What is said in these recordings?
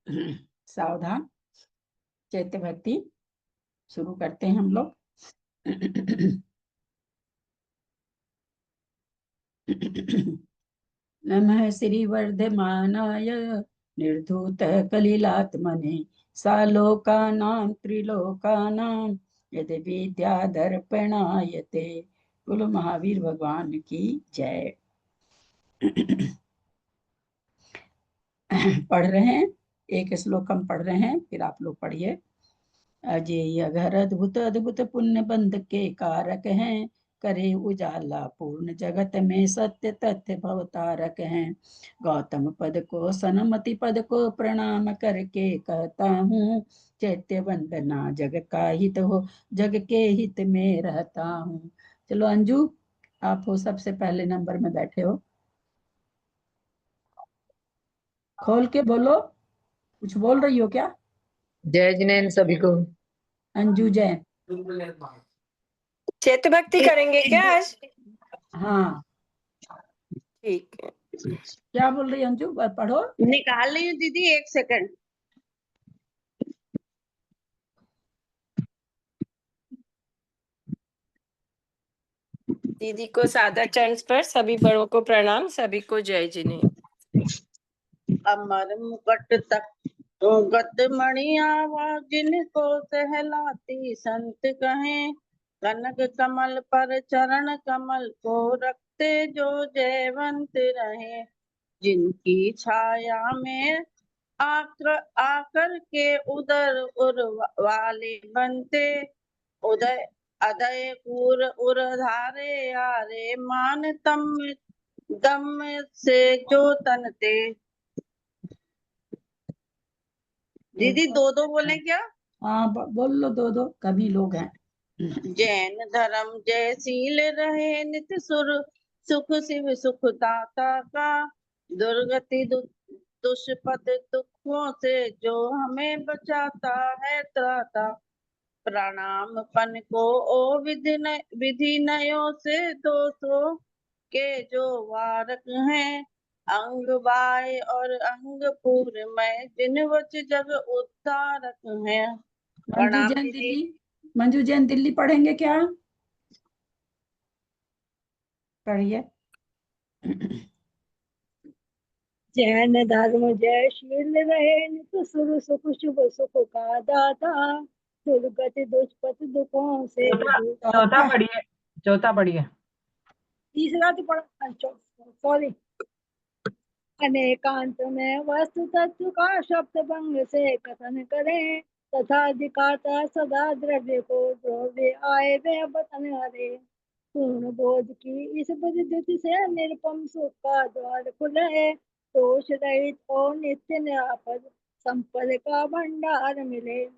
सावधान। चैत्य भक्ति शुरू करते हैं हम लोग। नमः श्री वर्धमानाय निर्धूत कलिलात्मने सालोकानां त्रिलोकानां यदि विद्यादर्पणायते। बोलो महावीर भगवान की जय। पढ़ रहे हैं, एक श्लोक हम पढ़ रहे हैं, फिर आप लोग पढ़िए। अजेय घर अद्भुत अद्भुत पुण्य बंध के कारक हैं, करे उजाला पूर्ण जगत में सत्य तथ्य भवतारक हैं। गौतम पद को सनमति पद को प्रणाम करके कहता हूँ, चैत्य वंदना जग का हित हो, जग के हित में रहता हूँ। चलो अंजू, आप हो सबसे पहले नंबर में बैठे हो, खोल के बोलो। कुछ बोल रही हो क्या? जय जिनेन्द्र सभी को। अंजू जैन। चैत्य भक्ति करेंगे क्या आज? हाँ, ठीक है। क्या बोल रही अंजू? पढ़ो। निकाल रही हूँ दीदी, 1 सेकंड। दीदी को सादर चरण पर सभी बड़ों को प्रणाम, सभी को जय जिनेन्द्र। अमर मुकुट तक गत मणियावा, जिनको सहलाती संत कहें। कनक कमल पर चरण कमल को रखते जो जयवंत रहे। जिनकी छाया में आकर के उदर उर वाले बनते। उदय अदय पूर उर धारे आरे, मान तम दम से जो तनते। दीदी 2-2 बोले क्या? हाँ, बोल लो, दो कभी लोग हैं। जैन धर्म जयशील रहे, नित सुर सुख शिव सुख दाता का। दुर्गति दुष्पद दुखों से जो हमें बचाता है त्राता। प्रणाम पन को ओ विधि नयों से 200 के जो वारक हैं। अंग बाय और अंग पूर में जिन वच जग उद्धारक हैं। मंजू जैन दिल्ली, मंजू जैन दिल्ली पढ़ेंगे क्या? पढ़िए। जैन धर्म जयशील रहे, नित सुर सुख शुभ सुख का दाता। दुर्गति दुष्पथ दुखों से चौथा पढ़िए, चौथा पढ़िए। तीसरा तो पढ़ा, सॉरी। अनेकांत में वस्तु तत्व का शब्द भंग से कथन करें, तथा दिखाता सदा द्रव्य को द्रव्य आए वे बतन हरे। पूर्ण बोध की इस बुद्धि से निरुपम सुख का द्वार खुले। दोष रहित और नित्य निरापद संपद का भंडार मिले।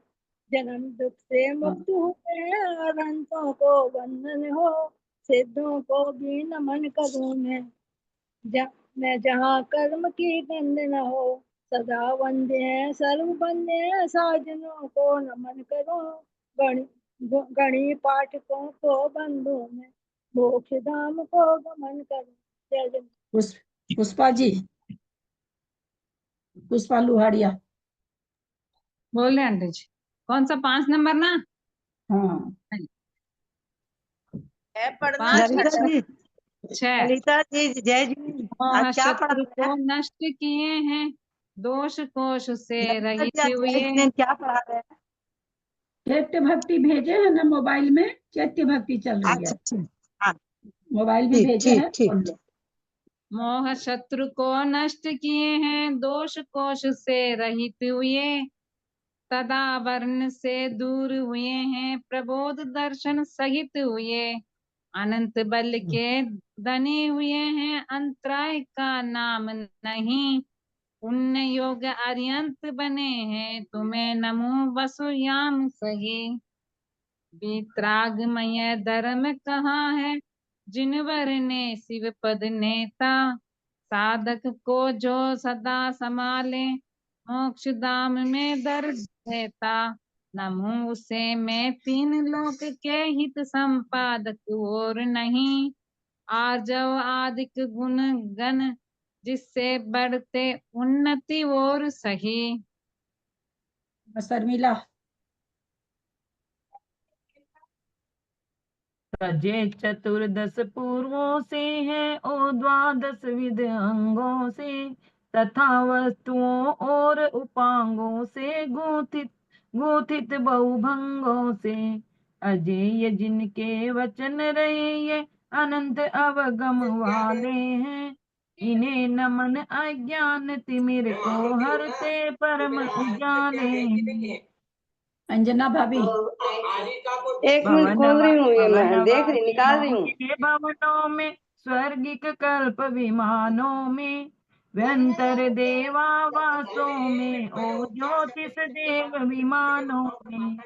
जन्म दुख से मुक्त हुए हैं, अनंतों को बंधन हो। सिद्धों को भी नमन करूं मैं जहाँ कर्म की गंध न हो। सदा वंदे हैं सर्व बंदे हैं, साजनों को नमन करो। गणी पाठकों को बंधु में मोक्ष धाम को गमन करो। जय जय। पुष्पा जी, पुष्पा लुहाड़िया। बोल रहे आंटी जी, कौन सा 5 नंबर ना? हाँ, है पढ़ना। ललिता जी, 6। ललिता जी जय जी। आज क्या पढ़ा शत्रु को नष्ट किए हैं, दोष कोष से रहित हुए। क्या पढ़ा रहे हैं? चैत्य भक्ति भेजे है ना मोबाइल में, चैत्य भक्ति चल रही है। अच्छा, मोबाइल में भेजे है, खोल लो। मोह शत्रु को नष्ट किए हैं, दोष कोष से रहित हुए। सदा वर्ण से दूर हुए हैं, प्रबोध दर्शन सहित हुए। अनंत बल के धनी हुए हैं, अंतराय का नाम नहीं। पुण्य योग अर्यंत बने हैं, तुम्हें नमो वसुयाम सही। वित्रागमय धर्म कहाँ है, जिनवर ने शिव पद नेता। साधक को जो सदा संभाले, मोक्ष धाम में दर देता। नमो उसे मैं 3 लोक के हित संपादक और नहीं। आर्जव आदिक गुण गण, जिससे बढ़ते उन्नति और सही। शर्मिला। सजे चतुर्दश पूर्वों से है ओ द्वादश विध अंगों से, तथा वस्तुओं और उपांगों से गुथित गुथित बहुभंगों से। अजेय जिनके वचन रहे ये अनंत अवगम वाले हैं, इन्हें नमन अज्ञान तिमिर को हरते परम उजाले हैं। अंजना भाभी। एक मिनट खोल रही हूँ, ये मैं देख रही निकाल रही हूँ। के भवनों में स्वर्गिक कल्प विमानों में, व्यंतर देवावासों में ओ ज्योतिष देव विमानों में,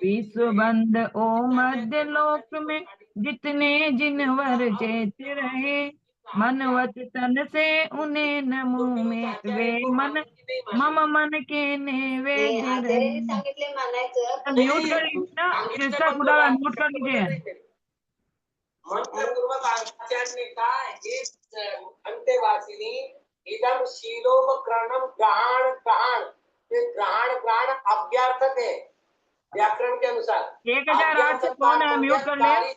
विश्व बंद ओ मध्य लोक में जितने जिनवर चेत रहे, मन वच तन से उन्हें नमो में वे मन मम मन के नैवेद्य रहे। म्यूट कर लीजिए ना, कृष्णा खुदा म्यूट कर लीजिए। मंत्रपूर्वक आचार्य ने कहा, अंत्यवासिनी इदम शीलोपकरणम ग्रहण ग्रहण, ये ग्रहण ग्रहण अभ्यार्थक है व्याकरण के अनुसार। 1008 से कौन है, म्यूट कर ले।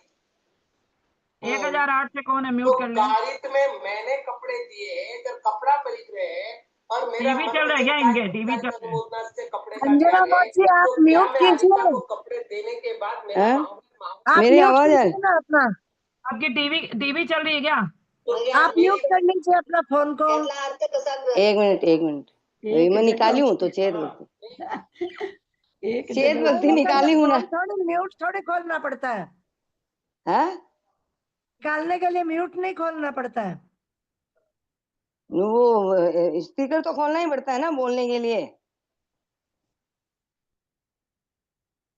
1008 से कौन है, म्यूट कर ले। कारित में मैंने कपड़े दिए, जब कपड़ा खरीद रहे हैं और मेरा टीवी चल रहा है क्या इनके, टीवी चल रहा है। कपड़े अंजना मौसी आप म्यूट कीजिए, कपड़े देने के बाद आप मेरी म्यूट आवाज है? कीजिए ना अपना, आपकी टीवी चल रही है क्या? आप म्यूट कर लीजिए अपना फोन को। एक मिनट मैं निकाली हूँ तो चेत भक्ति निकाली हूँ ना। थोड़ी म्यूट थोड़ी खोलना पड़ता है, हाँ, निकालने के लिए म्यूट नहीं खोलना पड़ता है। वो स्पीकर तो खोलना ही पड़ता है ना बोलने के लिए।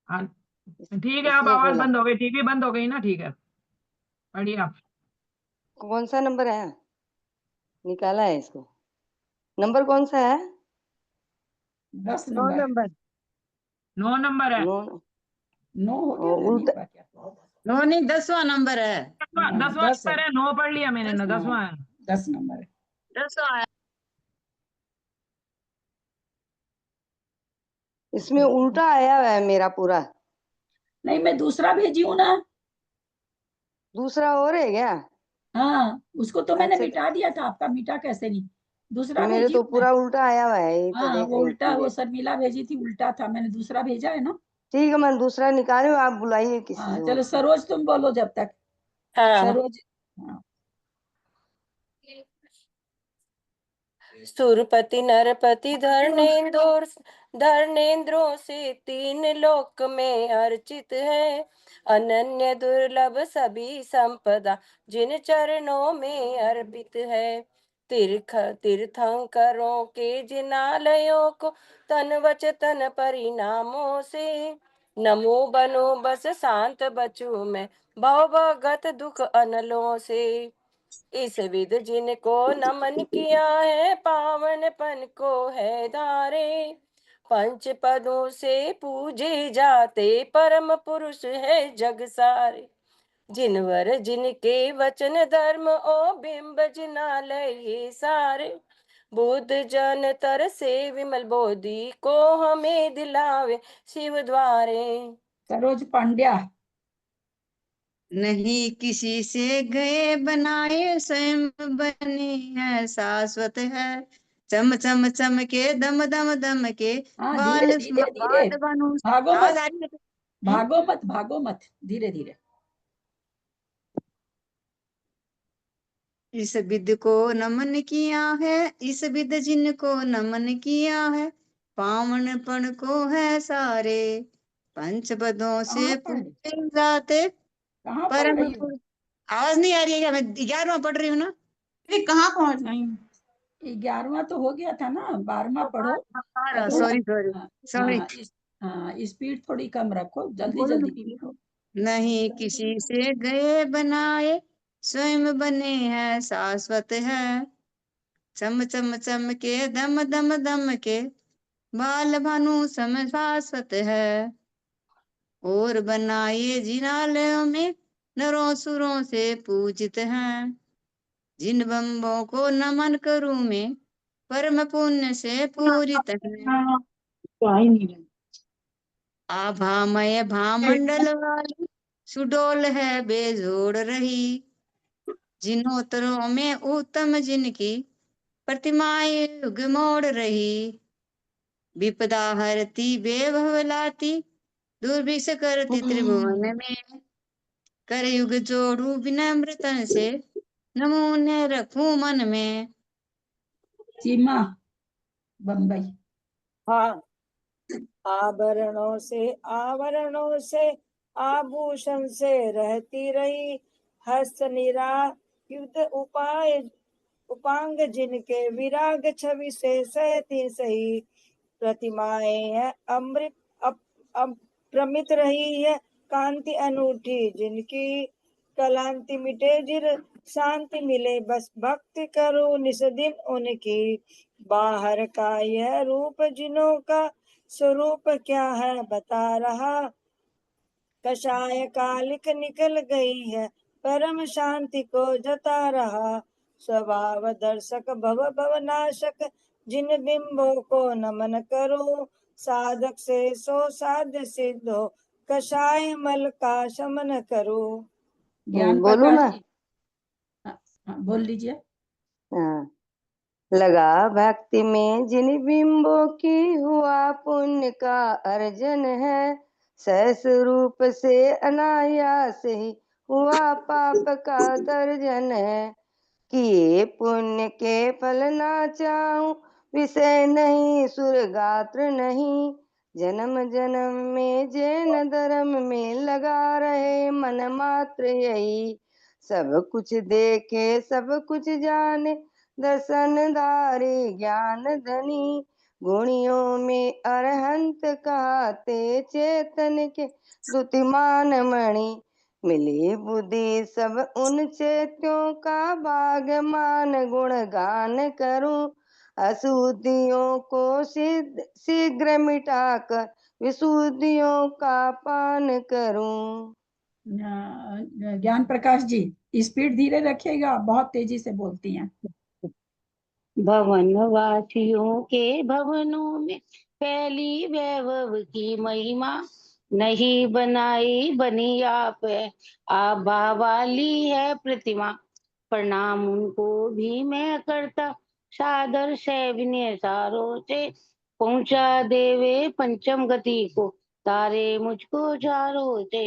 हाँ, ठीक है, अब आवाज बंद हो गई, टीवी बंद हो गई ना, ठीक है, बढ़िया। कौन सा नंबर है? निकाला है इसको, नंबर कौन सा है? 10 9 नंबर। नंबर। 9 नंबर है। 9 हो गया ना, नहीं हुआ क्या? 9 नहीं 10वां नंबर है। 10वां नंबर है, 9 पढ़ लिया मैंने ना, 10वां है। 10 नंबर है। 10वां है। इसमें उल्टा आया हुआ है मेरा पूरा। नहीं, मैं दूसरा भेजी हूँ ना। दूसरा और है क्या? हाँ, उसको तो मैंने अच्छा, मिटा दिया था, आपका मिटा कैसे नहीं? दूसरा मेरे भेजी तो हूँ मैं। पूरा उल्टा आया हुआ है, ये तो हाँ, देख वो रही उल्टा, हूँ। वो शर्मिला भेजी थी, उल्टा था, मैंने दूसरा भेजा है ना। ठीक है, मैं दूसरा निकाल रही हूँ, आप बुलाइए किसी हाँ, से चलो और। सरोज तुम बोलो जब तक। हाँ। सरोज। हाँ। सुरपति नरपति धर्मेंद्रों से 3 लोक में अर्चित है, अनन्य दुर्लभ सभी संपदा जिन चरणों में अर्पित है। तीर्थंकरों के जिनालयों को तन वच तन परिणामों से, नमो बनो बस शांत बचू मैं भवगत दुख अनलों से। इस विध जिनको नमन किया है पावनपन को है धारे, पंच पदों से पूजे जाते परम पुरुष है जग सारे। जिनवर जिनके वचन धर्म ओ बिंब जिनालय ये सारे, बुद्ध जन तर से विमल बोधि को हमें दिलावे शिव द्वारे। सरोज पांड्या। नहीं किसी से गए बनाए स्वयं बने हैं शाश्वत है, चम चम चम के दम दम दम के हाँ, बाल धीरे धीरे धीरे, बाल बनू। भागो आवाज मत, आ रही है? भागो मत, भागो मत, धीरे धीरे। इस विद को नमन किया है, इस विद जिनको नमन किया है, पावनपन को है सारे, पंचपदों से कहाँ पढ़ पूजे जाते कहाँ पढ़ परम रही हो? पुरुष। आवाज नहीं आ रही है क्या? मैं 11वां पढ़ रही हूँ ना। कहाँ पहुंच गई? 11वां तो हो गया था ना, 12वां पढ़ो। और थोड़ा, सॉरी सॉरी हाँ, सॉरी। हाँ, स्पीड थोड़ी कम रखो, जल्दी जल्दी पढ़ो। नहीं किसी से गए बनाए स्वयं बने हैं शाश्वत है, चम चम चम के दम दम दम के बाल भानु सम शाश्वत है, और बनाए जिनालयों में नरों सुरों से पूजित हैं, जिन बम्बों को नमन करूं मैं परम पुण्य से पूरित है। तो आ ही नहीं रहे। आभामय भामंडल वाली सुडोल है बेजोड़ रही। जिनोत्तरों में उत्तम जिनकी प्रतिमाएं युग मोड़ रही। विपदा हरती बेभव लाती दुर्भिक्ष करती त्रिभुवन में। कर युग जोड़ू विनम्र तन से नमूने रखूं मन में। सीमा बम्बई। हाँ, आभरणों से आवरणों से आभूषण से रहती रही। हस्त निरायुध उपाय उपांग जिनके विराग छवि से सहती सही। प्रतिमाएं है अमृत अप्रमित रही है कांति अनूठी जिनकी। कलांति मिटे जिर शांति मिले बस भक्ति करो निस्दिन उनकी। बाहर का यह रूप जिनों का स्वरूप क्या है बता रहा। कषाय कालिक निकल गई है परम शांति को जता रहा। स्वभाव दर्शक भव भवनाशक जिन बिंबों को नमन करो। साधक से सो साध्य सिद्ध हो कषाय मल का शमन करो। ज्ञान बोलू प्रकाश ना? जी। बोल लीजिए। हाँ। लगा भक्ति में जिन बिंबों की हुआ पुण्य का अर्जन है। सहस रूप से अनायास ही हुआ पाप का दर्जन है। किए पुण्य के फल ना चाहूं विषय नहीं सुर गात्र नहीं। जन्म जन्म में जैन धर्म में लगा रहे मन मात्र यही। सब कुछ देखे सब कुछ जाने दर्शनधारी ज्ञान धनी। गुणियों में अरहंत कहते चेतन के द्युतिमान मणि। मिली बुद्धि सब उन चेत्यों का भाग मान गुणगान करूं। अशुद्धियों को शीघ्र मिटाकर विशुद्धियों का पान करूं। ज्ञान प्रकाश जी स्पीड धीरे रखिएगा, बहुत तेजी से बोलती हैं। भवन वासियों के भवनों में फैली वैभव की महिमा। नहीं बनाई बनी आप है आभा वाली है प्रतिमा। प्रणाम उनको भी मैं करता सादर से विनय सारों से। पहुंचा देवे पंचम गति को तारे मुझको चारों से।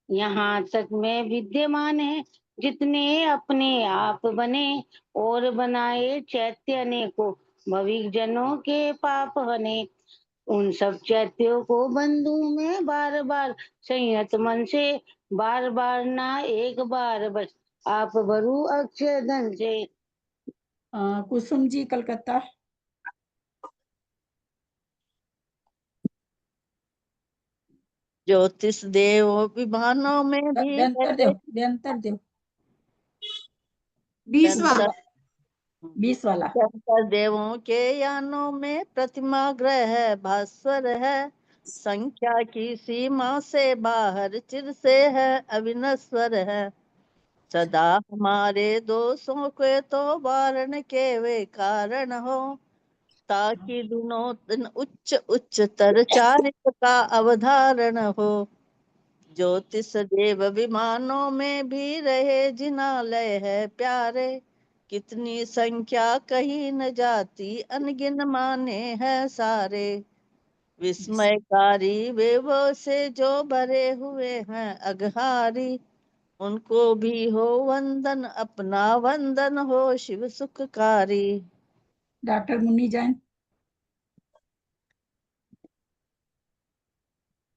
यहाँ तक में विद्यमान है जितने अपने आप बने। और बनाए चैत्य को भविक जनों के पाप हने। उन सब चैत्यों को बंधु में बार बार संयत मन से। बार बार ना एक बार बस आप भरू अक्षय धन से। कुसुम जी कलकत्ता। ज्योतिष देव विमानों में भी व्यंतर दो, व्यंतर दो। 20 वाला। 20 वाला। शंकर देवों के यानों में प्रतिमा ग्रह भास्वर है। संख्या की सीमा से बाहर चिर से है अविनश्वर है। सदा हमारे दोषों के तो वारण के वे कारण हो। ताकि दोनों दिन उच्च उच्चतर चारित्र का अवधारण हो। ज्योतिष देव विमानों में भी रहे जिनालय है प्यारे। कितनी संख्या कही न जाती अनगिन माने हैं सारे। विस्मयकारी वेवों से जो भरे हुए हैं अघहारी। उनको भी हो वंदन अपना वंदन हो शिव सुखकारी। डॉक्टर मुन्नी जैन।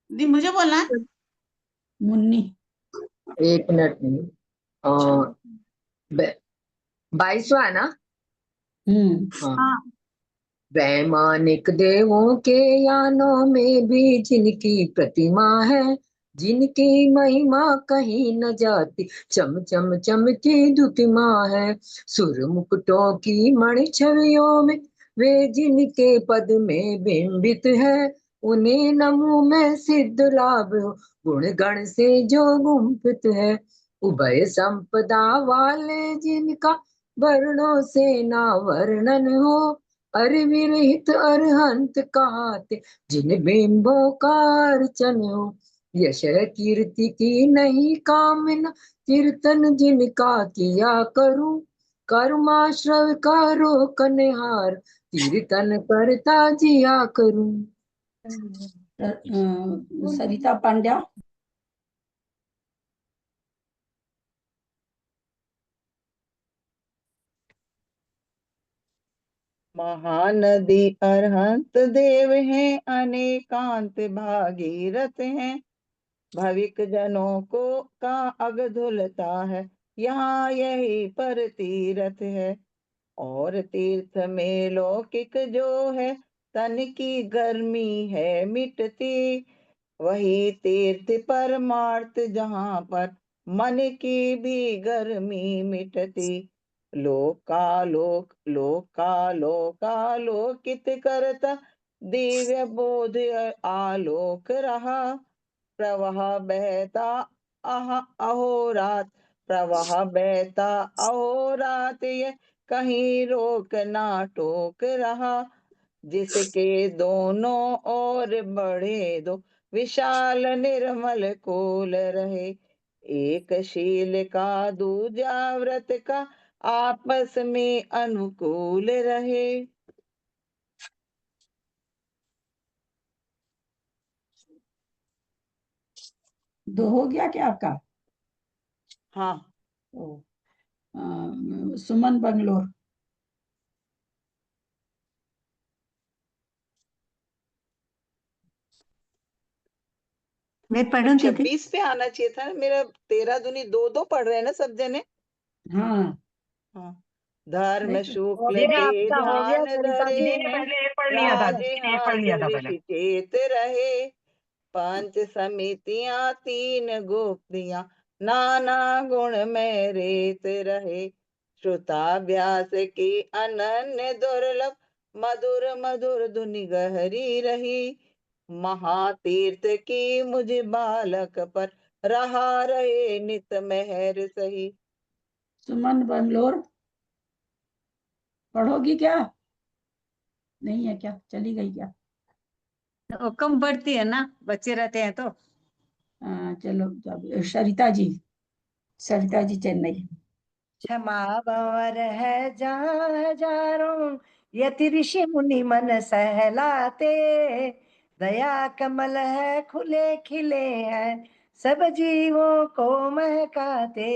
दी मुझे बोलना है? मुन्नी। एक मिनट। 22वां है ना? हाँ। वैमानिक देवों के यानों में भी जिनकी प्रतिमा है। जिनकी महिमा कहीं न जाती चम चम चमकी दुतिमा है। सुर मुकुटों की मणि छवियों में वे जिनके पद में बिंबित है। उन्हें नमो में सिद्ध लाभ हो गुण गण से जो गुम्फित है। उभय संपदा वाले जिनका वर्णों से ना वर्णन हो। अरे विरहित अरहंत कहाते जिन बिंबों का अर्चन हो। यश कीर्ति की नहीं कामना, कीर्तन जिनका किया करूं। कर्माश्रव का रोकनहार, कीर्तन करता जिया करूं। सरिता पांड्या। महानदी अरहंत देव हैं, अनेकांत भागीरथ हैं। भविक जनों को का अग धुलता है, यहाँ यही पर तीरथ है। और तीर्थ में लौकिक जो है, तन की गर्मी है मिटती। वही तीर्थ परमार्थ जहाँ पर मन की भी गर्मी मिटती। लोकालोक लोकालोकित करता दिव्य बोध आलोक रहा। प्रवाह बहता अहोरात, प्रवाह बहता अहोरात, ये कहीं रोक ना टोक रहा। जिसके दोनों ओर बढ़े दो विशाल निर्मल कोल रहे। एक शील का दूजा व्रत का आपस में अनुकूल रहे। दो हो गया क्या आपका? हाँ। सुमन बंगलोर। मैं पढ़ूं दीदी? 26 पे आना चाहिए था मेरा। 13 दूनी 2 पढ़ रहे हैं ना सब जने। हाँ हाँ। धर्म नहीं तो शुक्ल ये के आपका हो गया ध्यान सरिता धरे दीदी ने हैं, पहले ये पढ़ लिया था, राजे दीदी ने ये पढ़ लिया था हाजिर पहले। ऋषिकेत रहे। पंच समितियां तीन गोपियां, नाना गुण में रेत रहे। श्रुताभ्यास की अनन्य दुर्लभ, मधुर मधुर धुनि गहरी रही। महातीर्थ की मुझ बालक पर, रहा रहे नित मेहर सही। सुमन बंगलोर पढ़ोगी क्या? नहीं है क्या? चली गई क्या? तो कम बढ़ती है ना, बच्चे रहते हैं तो। चलो सरिता जी, सरिता जी चेन्नई। क्षमा भंवर है जहाँ हजारों यति ऋषि मुनि मन सहलाते। दया कमल है खुले खिले हैं, सब जीवों को महकाते।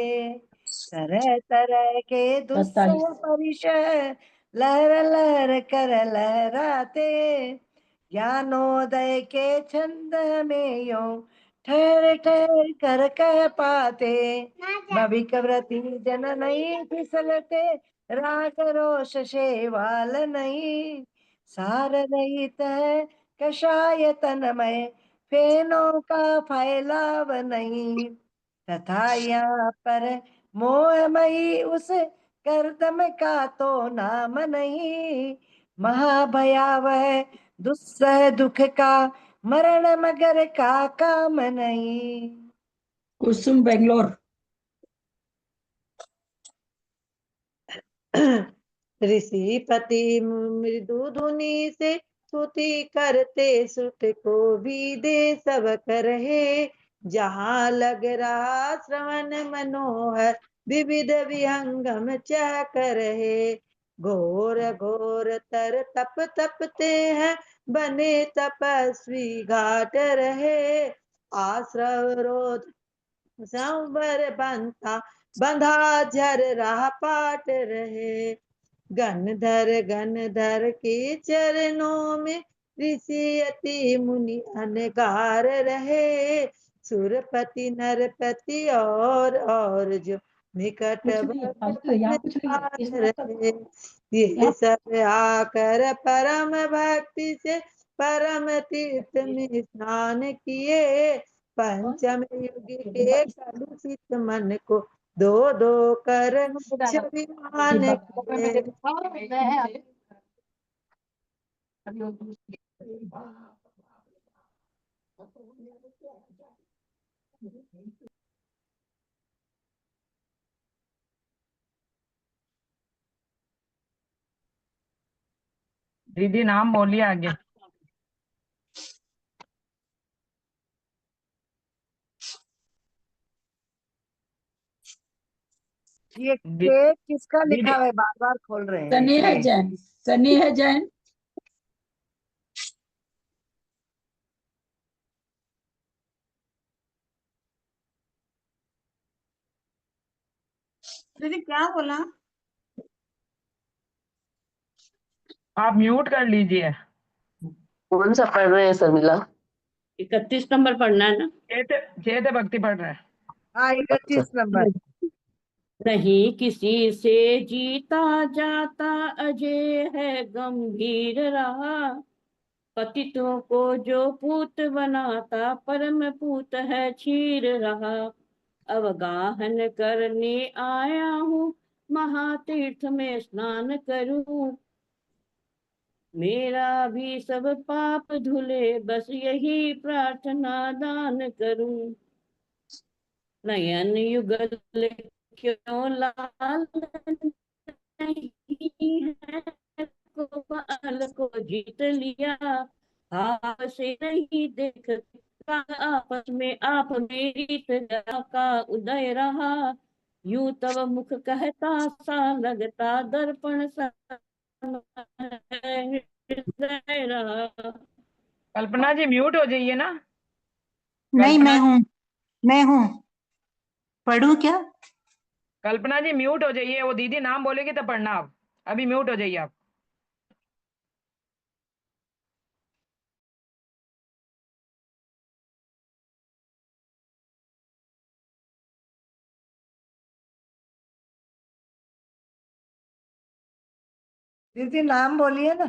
तरह तरह के दुस्सह परिचय, लहर लहर कर लहराते। ज्ञानोदय के छंद में यो ठहर ठहर कर कह पाते। भविक व्रती जन नहीं फिसलते, राग रोष शेवाल नहीं। सार रहित है कषाय तनमय, फेनों का फैलाव नहीं। तथा यहाँ पर मोहमयी उस कर्दम का तो नाम नहीं। महाभयावह दुस्सह दुख का, मरण मगर का काम नहीं। कुसुम बेंगलोर। ऋषिपति मृदु धुनि से स्तुति करते, सुत को भी दे सब करहे। जहाँ लग रहा श्रवण मनोहर, विविध विहंगम चह करहे। घोर घोर तर तप तपते हैं, बने तपस्वी घाट रहे। आश्रव रोध संवर बनता, बंधा झर रहा पाट रहे। गणधर के चरणों में, ऋषि अति मुनि अनगार रहे। सुरपति नरपति और जो निकट यहाँ कुछ नहीं है, इस बात का रहे। ये सब आकर परम भक्ति से, परम तीर्थ में स्नान किए। पंचम युग के कलुषित मन को दो दो कर छविमान किए। दीदी नाम बोलिए आगे। ये के किसका लिखा दीदी है, बार बार खोल रहे हैं सनी है के। जैन, सनी है जैन। दीदी क्या बोला? आप म्यूट कर लीजिए। कौन सा पढ़ रहे हैं शर्मिला? 31 नंबर पढ़ना है ना? चेत भक्ति पढ़ रहे हैं। हाँ, 31 नंबर। नहीं किसी से जीता जाता अजय है गंभीर रहा, पतितों को जो पूत बनाता परम पूत है क्षीर रहा। अवगाहन करने आया हूँ महातीर्थ में स्नान करूं, मेरा भी सब पाप धुले बस यही प्रार्थना दान करूं। नयन युगल क्यों लाल नहीं है, गोपाल को जीत लिया हाथ से नहीं देख, आपस में आप मेरी तरह का उदय रहा, यूं तब मुख कहता सा लगता दर्पण सा हृदय रहा। कल्पना जी म्यूट हो जाइए ना। नहीं, कल्पना मैं हूँ, पढ़ूं क्या? कल्पना जी म्यूट हो जाइए, वो दीदी नाम बोलेगी तब पढ़ना। आप अभी म्यूट हो जाइए आप। दीदी नाम बोलिए ना।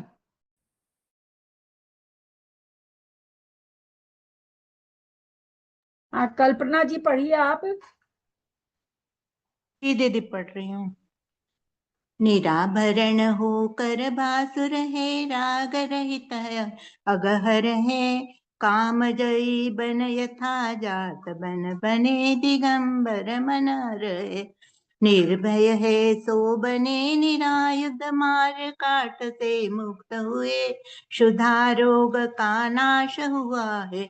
हाँ कल्पना जी पढ़िए आप। जी दीदी पढ़ रही हूँ। निराभरण होकर भासुर है, राग रहित है अगहर है, काम जयी बन यथा जात बन बने दिगंबर मन रहे, निर्भय है सो बने निरायुध मार काट से मुक्त हुए, क्षुधा रोग का नाश हुआ है,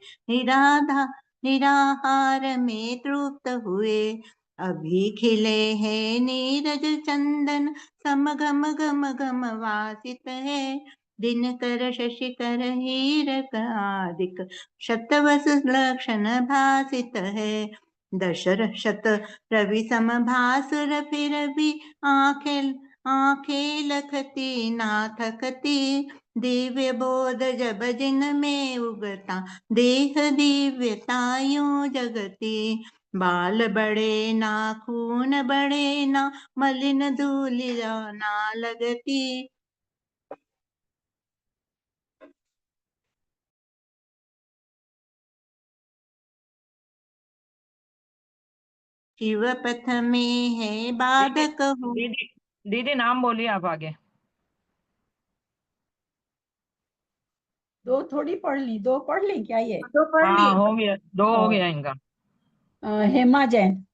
निराहार में तृप्त हुए, अभी खिले हैं नीरज चंदन सम गम गम गम वासित है, दिनकर शशिकर हीरक आदिक शतवस लक्षण भासित है, दशरथ रवि सम भासुर फिर भी आंखें लखती ना थकती, दिव्य बोध जब जिन में उगता देह दिव्यता यूं जगती, बाल बड़े ना खून बड़े ना मलिन धूलिया ना लगती, शिव पथ में है बाधक हो। दीदी दीदी नाम बोलिए आप आगे। दो थोड़ी पढ़ ली, दो पढ़ ली क्या ये? तो पढ़ ली। हाँ हो गया, दो हो गया इनका। हेमा जैन।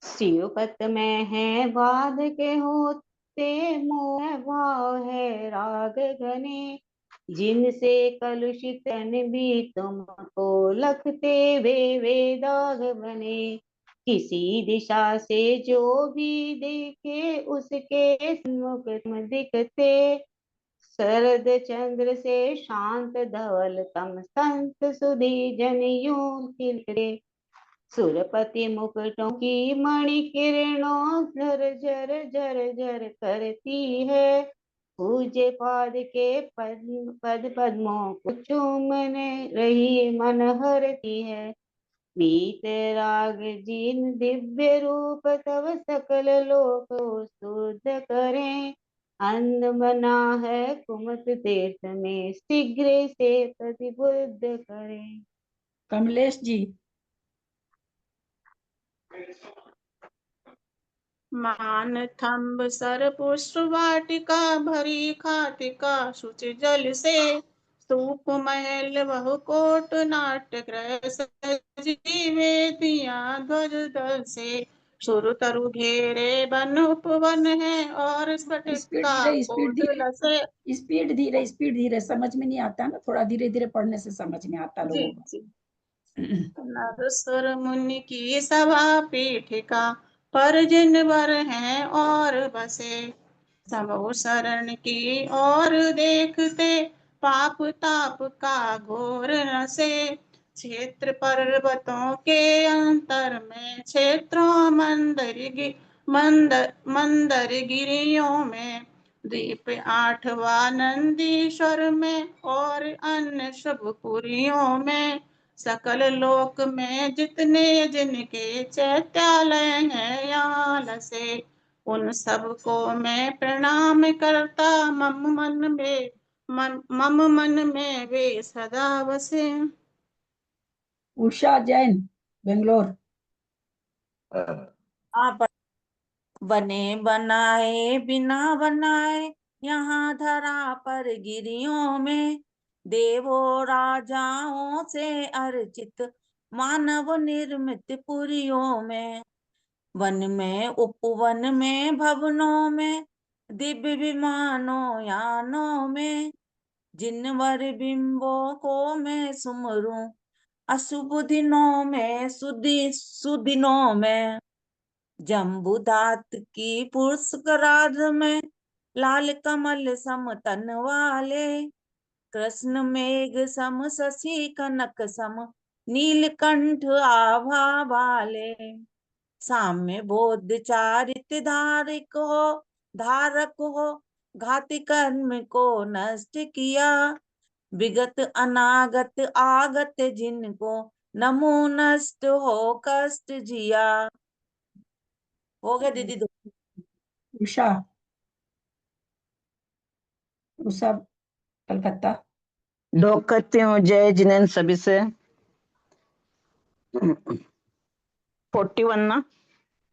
शिवपत में है बाध के होते मोह भाव है राग घने, जिनसे कलुषित तन भी तुमको लखते वे दाग बने, किसी दिशा से जो भी देखे उसके सन्मुख तुम दिखते, शरद चंद्र से शांत धवल तम संत सुधी जन यूं खिलते, सुरपति मुकुटों की मणि किरणों झर झर झर झर करती है, पूज्य पाद के पद पद्मों को चूमने रही मन हरती है, वीत राग जिन दिव्य रूप तव सकल लोक शुद्ध करें, अंध बना है कुमत तीर्थ में शीघ्र से प्रतिबुद्ध करें। कमलेश जी। मान थम्ब सर पुष्प वाटिका भरी खाटिका शुचि जल से, स्तूप महल बहु कोट नाट्य गृह सजीवे दिया ध्वज दल से सुर तरु घेरे वन उपवन है और स्फटिक स्पीड का धीरे, स्पीड कोट धीरे, लसे। स्पीड धीरे, स्पीड धीरे, समझ में नहीं आता ना, थोड़ा धीरे धीरे पढ़ने से समझ में आता जी लोगों को। जी। नरसुर मुनि की सभा पीठिका पर जिन वर हैं और बसे समूह शरण की और देखते पाप ताप का घोर नसे। क्षेत्र पर्वतों के अंतर में क्षेत्रों मंदर गिरियों में द्वीप 8वां नंदीश्वर में और अन्य शुभ पुरियों में सकल लोक में जितने जिनके चैत्यालय हैं यहाँ लसे। उन सबको मैं प्रणाम करता मम मन में वे सदा बसे। उषा जैन, बेंगलोर। आप बने बनाए बिना बनाए यहाँ धरा पर गिरियों में देवों राजाओं से अर्चित मानव निर्मित पुरियों में वन में उपवन में भवनों में दिव्य विमानों यानों में जिन वर बिंबों को मैं सुमरूं अशुभ दिनों में सुदिनों में जम्बूदात की पुष्कराध में लाल कमल सम तन वाले कृष्ण मेघ सम शशि कनक सम नीलकंठ आभा वाले साम्य बोध चारित धारक हो घाति कर्म को नष्ट किया विगत अनागत आगत जिनको नमो नष्ट हो कष्ट जिया। हो गया दीदी दो। उषा, उषा कलकत्ता। ढोक करती हूँ जय जिनेन्द्र सभी से। 41 ना।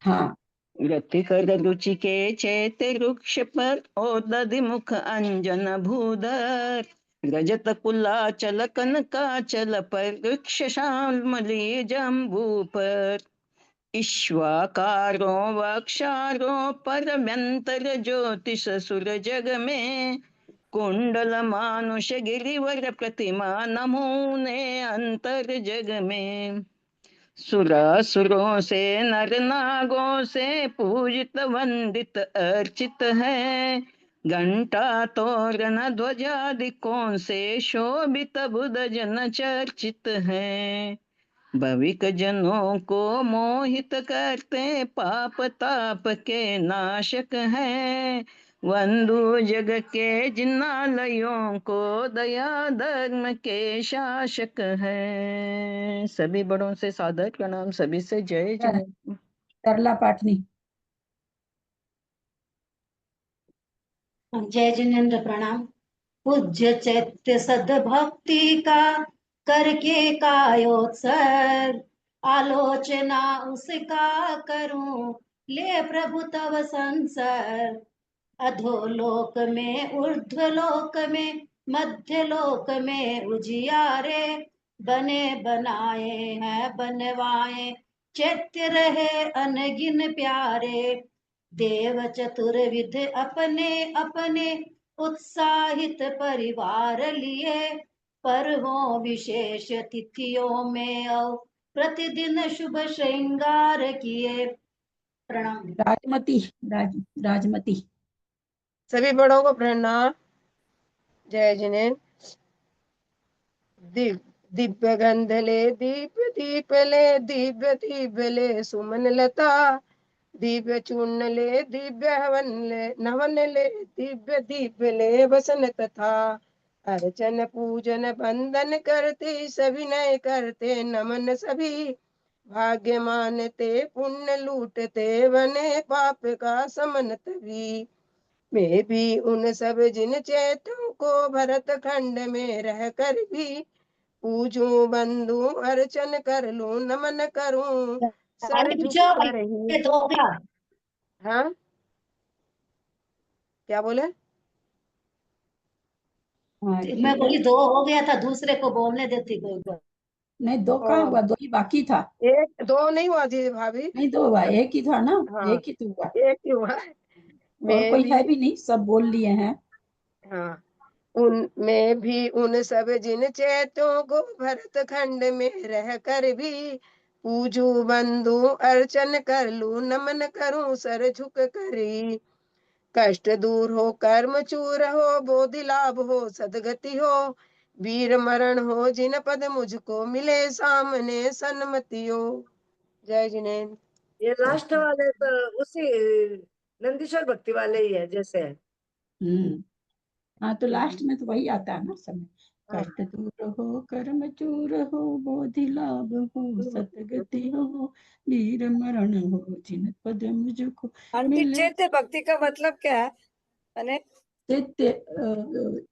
हाँ। गति कर रुचि के चैते वृक्ष पर ओदधि मुख अंजन भूधर रजत कुलाचल कनकाचल पर वृक्ष श्यामली जम्बू पर ईश्वाकारो वक्षारो परम्यंतर ज्योतिष सुर जग में कुंडल मानुष गिरिवर प्रतिमा नमूने अंतर जग में सुरासुरों से नर नागों से पूजित वंदित अर्चित है घंटा तोरण ध्वजादि कौन से शोभित बुध जन चर्चित है भविक जनों को मोहित करते पाप ताप के नाशक है वंदु जग के जिनालयों को दया धर्म के शासक है। सभी बड़ों से सादर प्रणाम, सभी से जय जिनेन्द्र। सरला पाटनी। जय जिनेन्द्र प्रणाम। पूज्य चैत्य सद्भक्ति का करके कायोत्सर्ग आलोचना उसका करूं ले प्रभु तव संसर्ग अधोलोक में ऊर्ध्वलोक में मध्यलोक में उजियारे बने बनाए हैं बनवाए चैत्य रहे अनगिन प्यारे देव चतुर्विध अपने अपने उत्साहित परिवार लिए पर्वों विशेष तिथियों में और प्रतिदिन शुभ श्रृंगार किए। प्रणाम। राजमती, राजमती। सभी बड़ों को प्रणाम, जय जिनेन्द्र। दिव्य गंध ले दीप दीप ले दिव्य दीप ले सुमन लता दिव्य चूर्ण ले दिव्य हवन ले नवन ले दिव्य दीप ले बसन तथा अर्चन पूजन बंदन करते सभी नए करते नमन सभी भाग्य मानते पुण्य लूटते बने पाप का समन तभी मैं भी उन सब जिन चैतों को भरत खंड में रह कर भी पूजूं बंधु अर्चन कर लूं नमन करूं सर झुक कर ही। हाँ क्या बोले? हाँ ठीक मैं है। बोली 2 हो गया था, दूसरे को बोलने देती कोई को। नहीं 2 कहाँ हुआ, 2 ही बाकी था। एक 2 नहीं हुआ थी भाभी। नहीं 2 हुआ, 1 ही था ना, हाँ 1 ही तो हुआ। एक ही हुआ। और मैं कोई भी है भी नहीं, सब बोल लिए हैं। हाँ उनमें भी उन सब जिन चैतों को भरत खंड में रह कर भी पूजू बंधु अर्चन कर लूं नमन करूं सर झुक करी। कष्ट दूर हो कर्म चूर हो बोधि लाभ हो सदगति हो वीर मरण हो जिन पद मुझको मिले सामने सन्मति हो। जय जिनेन्द्र। ये लास्ट वाले तो उसी नंदीश्वर भक्ति वाले ही है जैसे है। हाँ तो लास्ट में तो वही आता है ना समय। कष्ट दूर हो कर्म चूर हो बोधि लाभ हो सतगति हो वीर मरण हो जिन पद मुझको आंटी मिले। चैत्य भक्ति का मतलब क्या है? मैंने चैत्य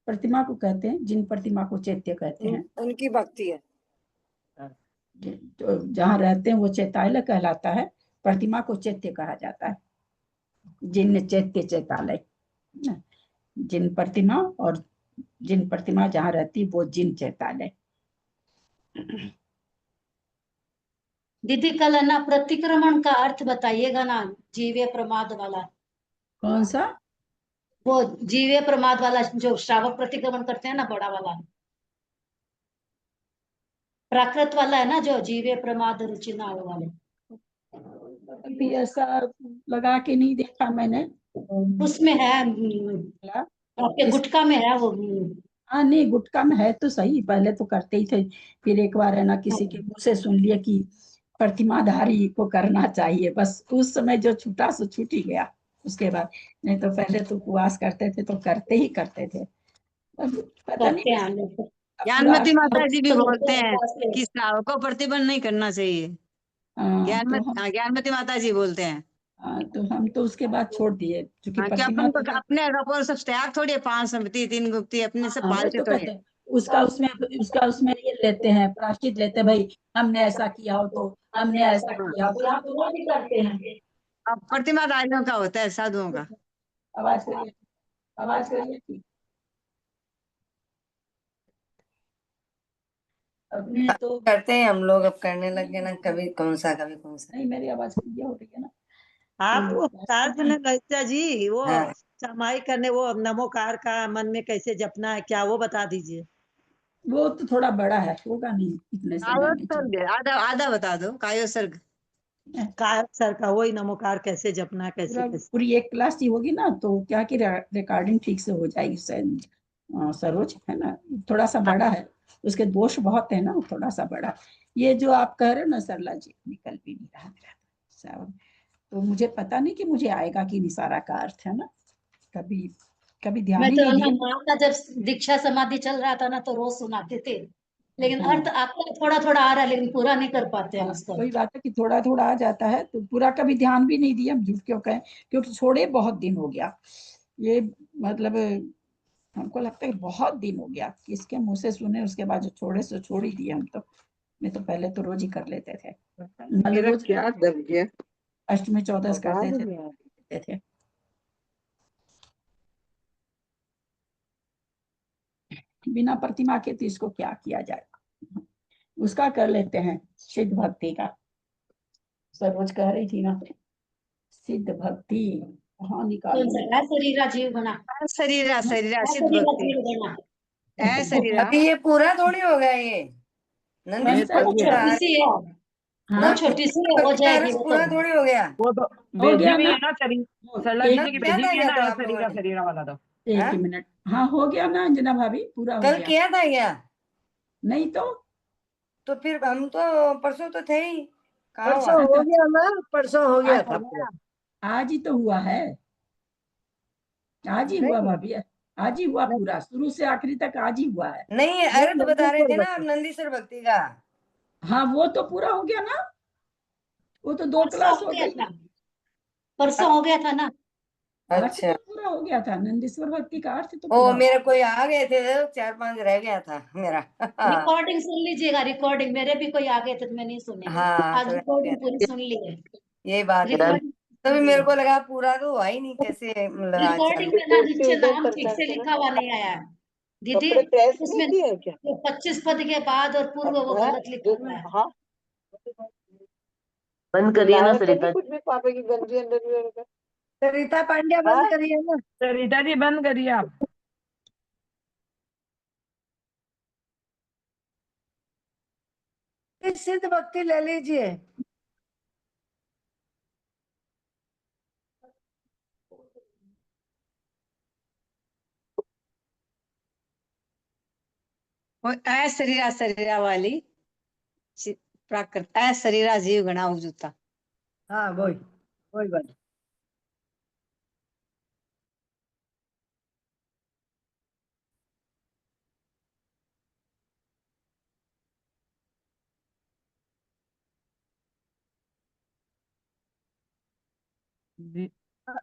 प्रतिमा को कहते हैं, जिन प्रतिमा को चैत्य कहते हैं। उनकी भक्ति है। तो जहाँ रहते हैं वो चैतालय कहलाता है, प्रतिमा को चैत्य कहा जाता है। जिन चैत्य चैतालय, जिन प्रतिमा, और जिन प्रतिमा जहाँ रहती वो जिन चैतालय। दीदी कल है ना प्रतिक्रमण का अर्थ बताइएगा ना, जीवे प्रमाद वाला। कौन सा? वो जीवे प्रमाद वाला जो श्रावक प्रतिक्रमण करते हैं ना, बड़ा वाला प्राकृत वाला है ना, जो जीवे प्रमाद रुचिना वाले। अभी ऐसा लगा के नहीं देखा मैंने। उसमें है आपके गुटका में है वो। हाँ नहीं गुटका में है तो सही, पहले तो करते ही थे, फिर एक बार है ना किसी के मुंह से सुन लिया कि प्रतिमाधारी को करना चाहिए, बस उस समय जो छूटा सो छूट ही गया। उसके बाद नहीं तो पहले तो उपवास करते थे तो करते ही करते थे। अब पता नहीं करते हैं लोग। ज्ञानमती माता जी भी तो बोलते हैं कि श्रावक को प्रतिबंध नहीं करना चाहिए। ज्ञानमती माता जी बोलते हैं। तो हम तो उसके बाद छोड़ दिए क्योंकि हाँ, कि प्रतिमा अपन तो को अपने रपोर सब त्याग थोड़ी है, 5 संपत्ति 3 गुप्ती अपने सब हाँ, वही पालते तो थोड़ी कहते है। हैं। उसका उसमें ये लेते हैं, प्रायश्चित लेते हैं, भाई हमने ऐसा किया हो तो हमने ऐसा किया हो, तो यहाँ तो वो भी करते हैं। अब प्रतिमाधारियों का होता है, साधुओं का। आवाज करिए, आवाज करिए। अपने तो करते हैं हम लोग, अब करने लगे ना, कभी कौन सा कभी कौन सा। नहीं मेरी आवाज क्लियर हो रही है ना? आप वो कार सुने ललिता जी, वो हाँ। समाई करने वो नमोकार का मन में कैसे जपना है, क्या वो बता दीजिए। वो तो थोड़ा बड़ा है, होगा नहीं इतने समय में। कायोत्सर्ग आधा आधा बता दो, कायोत्सर्ग। कार सर का वही नमोकार कैसे जपना है, कैसे कैसे। पूरी एक क्लास ही होगी ना तो क्या की रिकॉर्डिंग ठीक से हो जाएगी। सरोज है ना, थोड़ा सा बड़ा है, उसके दोष बहुत है ना, थोड़ा सा बड़ा। ये जो आप कह रहे हो ना सरला जी, निकल भी नहीं रहा मेरा तो मुझे पता नहीं कि मुझे आएगा कि निसारा का अर्थ है ना, कभी कभी ध्यान मैं ही तो नहीं ना दिया। माँ का जब दीक्षा समाधि चल रहा था ना तो रोज सुनाते थे, लेकिन अर्थ आपका थोड़ा थोड़ा आ रहा है, लेकिन पूरा नहीं कर पाते हैं उसको। वही बात है कि थोड़ा थोड़ा आ जाता है, तो पूरा कभी ध्यान भी नहीं दिया, हम झूठ क्यों कहें, क्योंकि छोड़े बहुत दिन हो गया ये, मतलब हमको लगता है कि बहुत दिन हो गया, किसके मुंह से सुने, उसके बाद जो छोड़े सो छोड़ ही दिए हम तो। नहीं तो पहले तो रोज ही कर लेते थे, मतलब रोज क्या दब गया। अष्टमी चौदस करते थे। बिना प्रतिमा के तो इसको क्या किया जाए, उसका कर लेते हैं सिद्ध भक्ति का। सरोज कह रही थी ना सिद्ध भक्ति, हाँ निकाल शरीरा जीव बना, शरीरा शरीरा सिद्ध शरीरा भक्ति जीव बना। है। शरीरा अभी ये पूरा थोड़ी हो गया ये नंदी छोटी सी है, वो छोटी सी है, हो जाएगी वो पूरा तो। थोड़ी हो गया। वो तो हो भेजी गया भी ना? है ना, सरला एक जी की क्या भेजी था भी है क्या ना, तो आप लोगों शरीरा ने? शरीरा वाला तो। एक ही मिनट, हाँ हो गया ना अंजना भाभी, पूरा हो कल गया। किया था क्या? नहीं तो फिर हम तो परसों तो थे ही, कहाँ परसों हुआ? हो गया ना, परसों हो गया आज था पूरा। आज ही तो हुआ है, आज ही हुआ नहीं भाभी, आज ही हुआ पूरा, शुरू से आखिरी तक आज ही हुआ है। नहीं अर्थ बता रहे थे ना आप नंदीश्वर भक्ति का। हाँ वो तो पूरा हो गया ना, वो तो 2 परसों क्लास हो हो गया गई। था, परसों हो गया था ना। अर्थ तो पूरा हो गया था, नंदीश्वर भक्ति का अर्थ तो ओ पूरा मेरे कोई आ गए थे, 4-5 रह गया था मेरा। रिकॉर्डिंग सुन लीजिएगा, रिकॉर्डिंग मेरे भी कोई आ गए थे तो मैं नहीं सुनी, हाँ आज तो रिकॉर्डिंग पूरी सुन ली है। ये बात है। रिकॉर्डिंग तभी मेरे को लगा पूरा तो हुआ ही नहीं, कैसे मतलब आज चालू। रिकॉर्डिंग में ना नीचे नाम ठीक से लिखा हुआ नहीं आया है। दीदी कपड़े प्रेस इसमें नहीं किए क्या? 25 पद के बाद और पूर्व वो गलत लिखा हुआ है। हाँ बंद करिए ना लाया तो सरिता नहीं कुछ भी पापा की गंजी अंडरवियर का। सरिता पांड्या बंद करिए ना। सरिता जी बंद करिए आप। सिद्ध भक्ति ले लीजिए। वो ऐ शरीरा वाली प्राकृत ऐ शरीरा जीव गणा उपजुता। हाँ वही बात।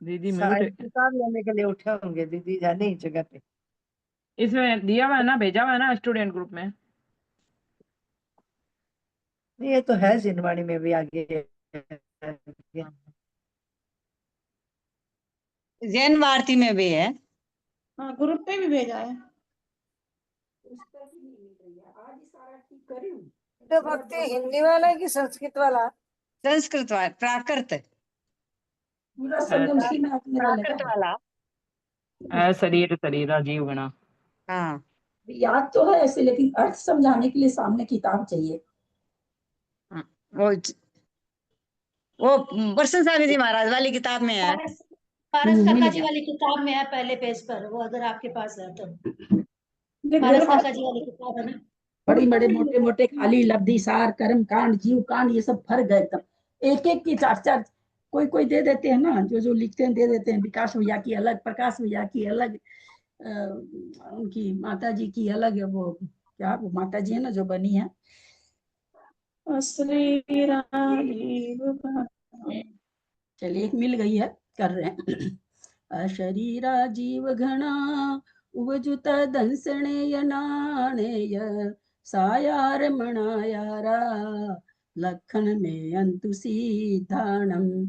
दीदी म्यूट शायद किताब लेने के लिए उठे होंगे दीदी जाने जगह पे। इसमें दिया हुआ है ना, भेजा हुआ है ना स्टूडेंट ग्रुप में। नहीं ये तो है जिनवाणी में भी आगे। जैन भारती में भी है। हाँ ग्रुप पे भी भेजा है। तो भक्ति हिंदी वाला है कि संस्कृत वाला? संस्कृत वाला प्राकृत। पूरा संगम उसी में आने वाला प्राकृत है। वाला। ऐ शरीर शरीरा जीव गणा। हाँ याद तो है ऐसे, लेकिन अर्थ समझाने के लिए सामने किताब चाहिए। वो बरसन सागर जी महाराज वाली किताब में है। पारस मिल काका जी गया। वाली किताब में है पहले पेज पर, वो अगर आपके पास है तो। ये पारस गुरबाणी काका जी वाली किताब है ना। बड़ी बड़े मोटे मोटे खाली लब्धि सार कर्म कांड जीव कांड ये सब भर गए एकदम, एक एक की चार चार। कोई कोई दे देते हैं ना, जो जो लिखते हैं दे देते हैं। विकास भैया की अलग, प्रकाश भैया की अलग, उनकी माता जी की अलग है। वो क्या वो माता जी है ना जो बनी है। चलिए एक मिल गई है, कर रहे हैं। अशरीरा जीव घना उपजुत दंसणेय नाणेय सायार मणायारा लखन में अंतु सीधाणम।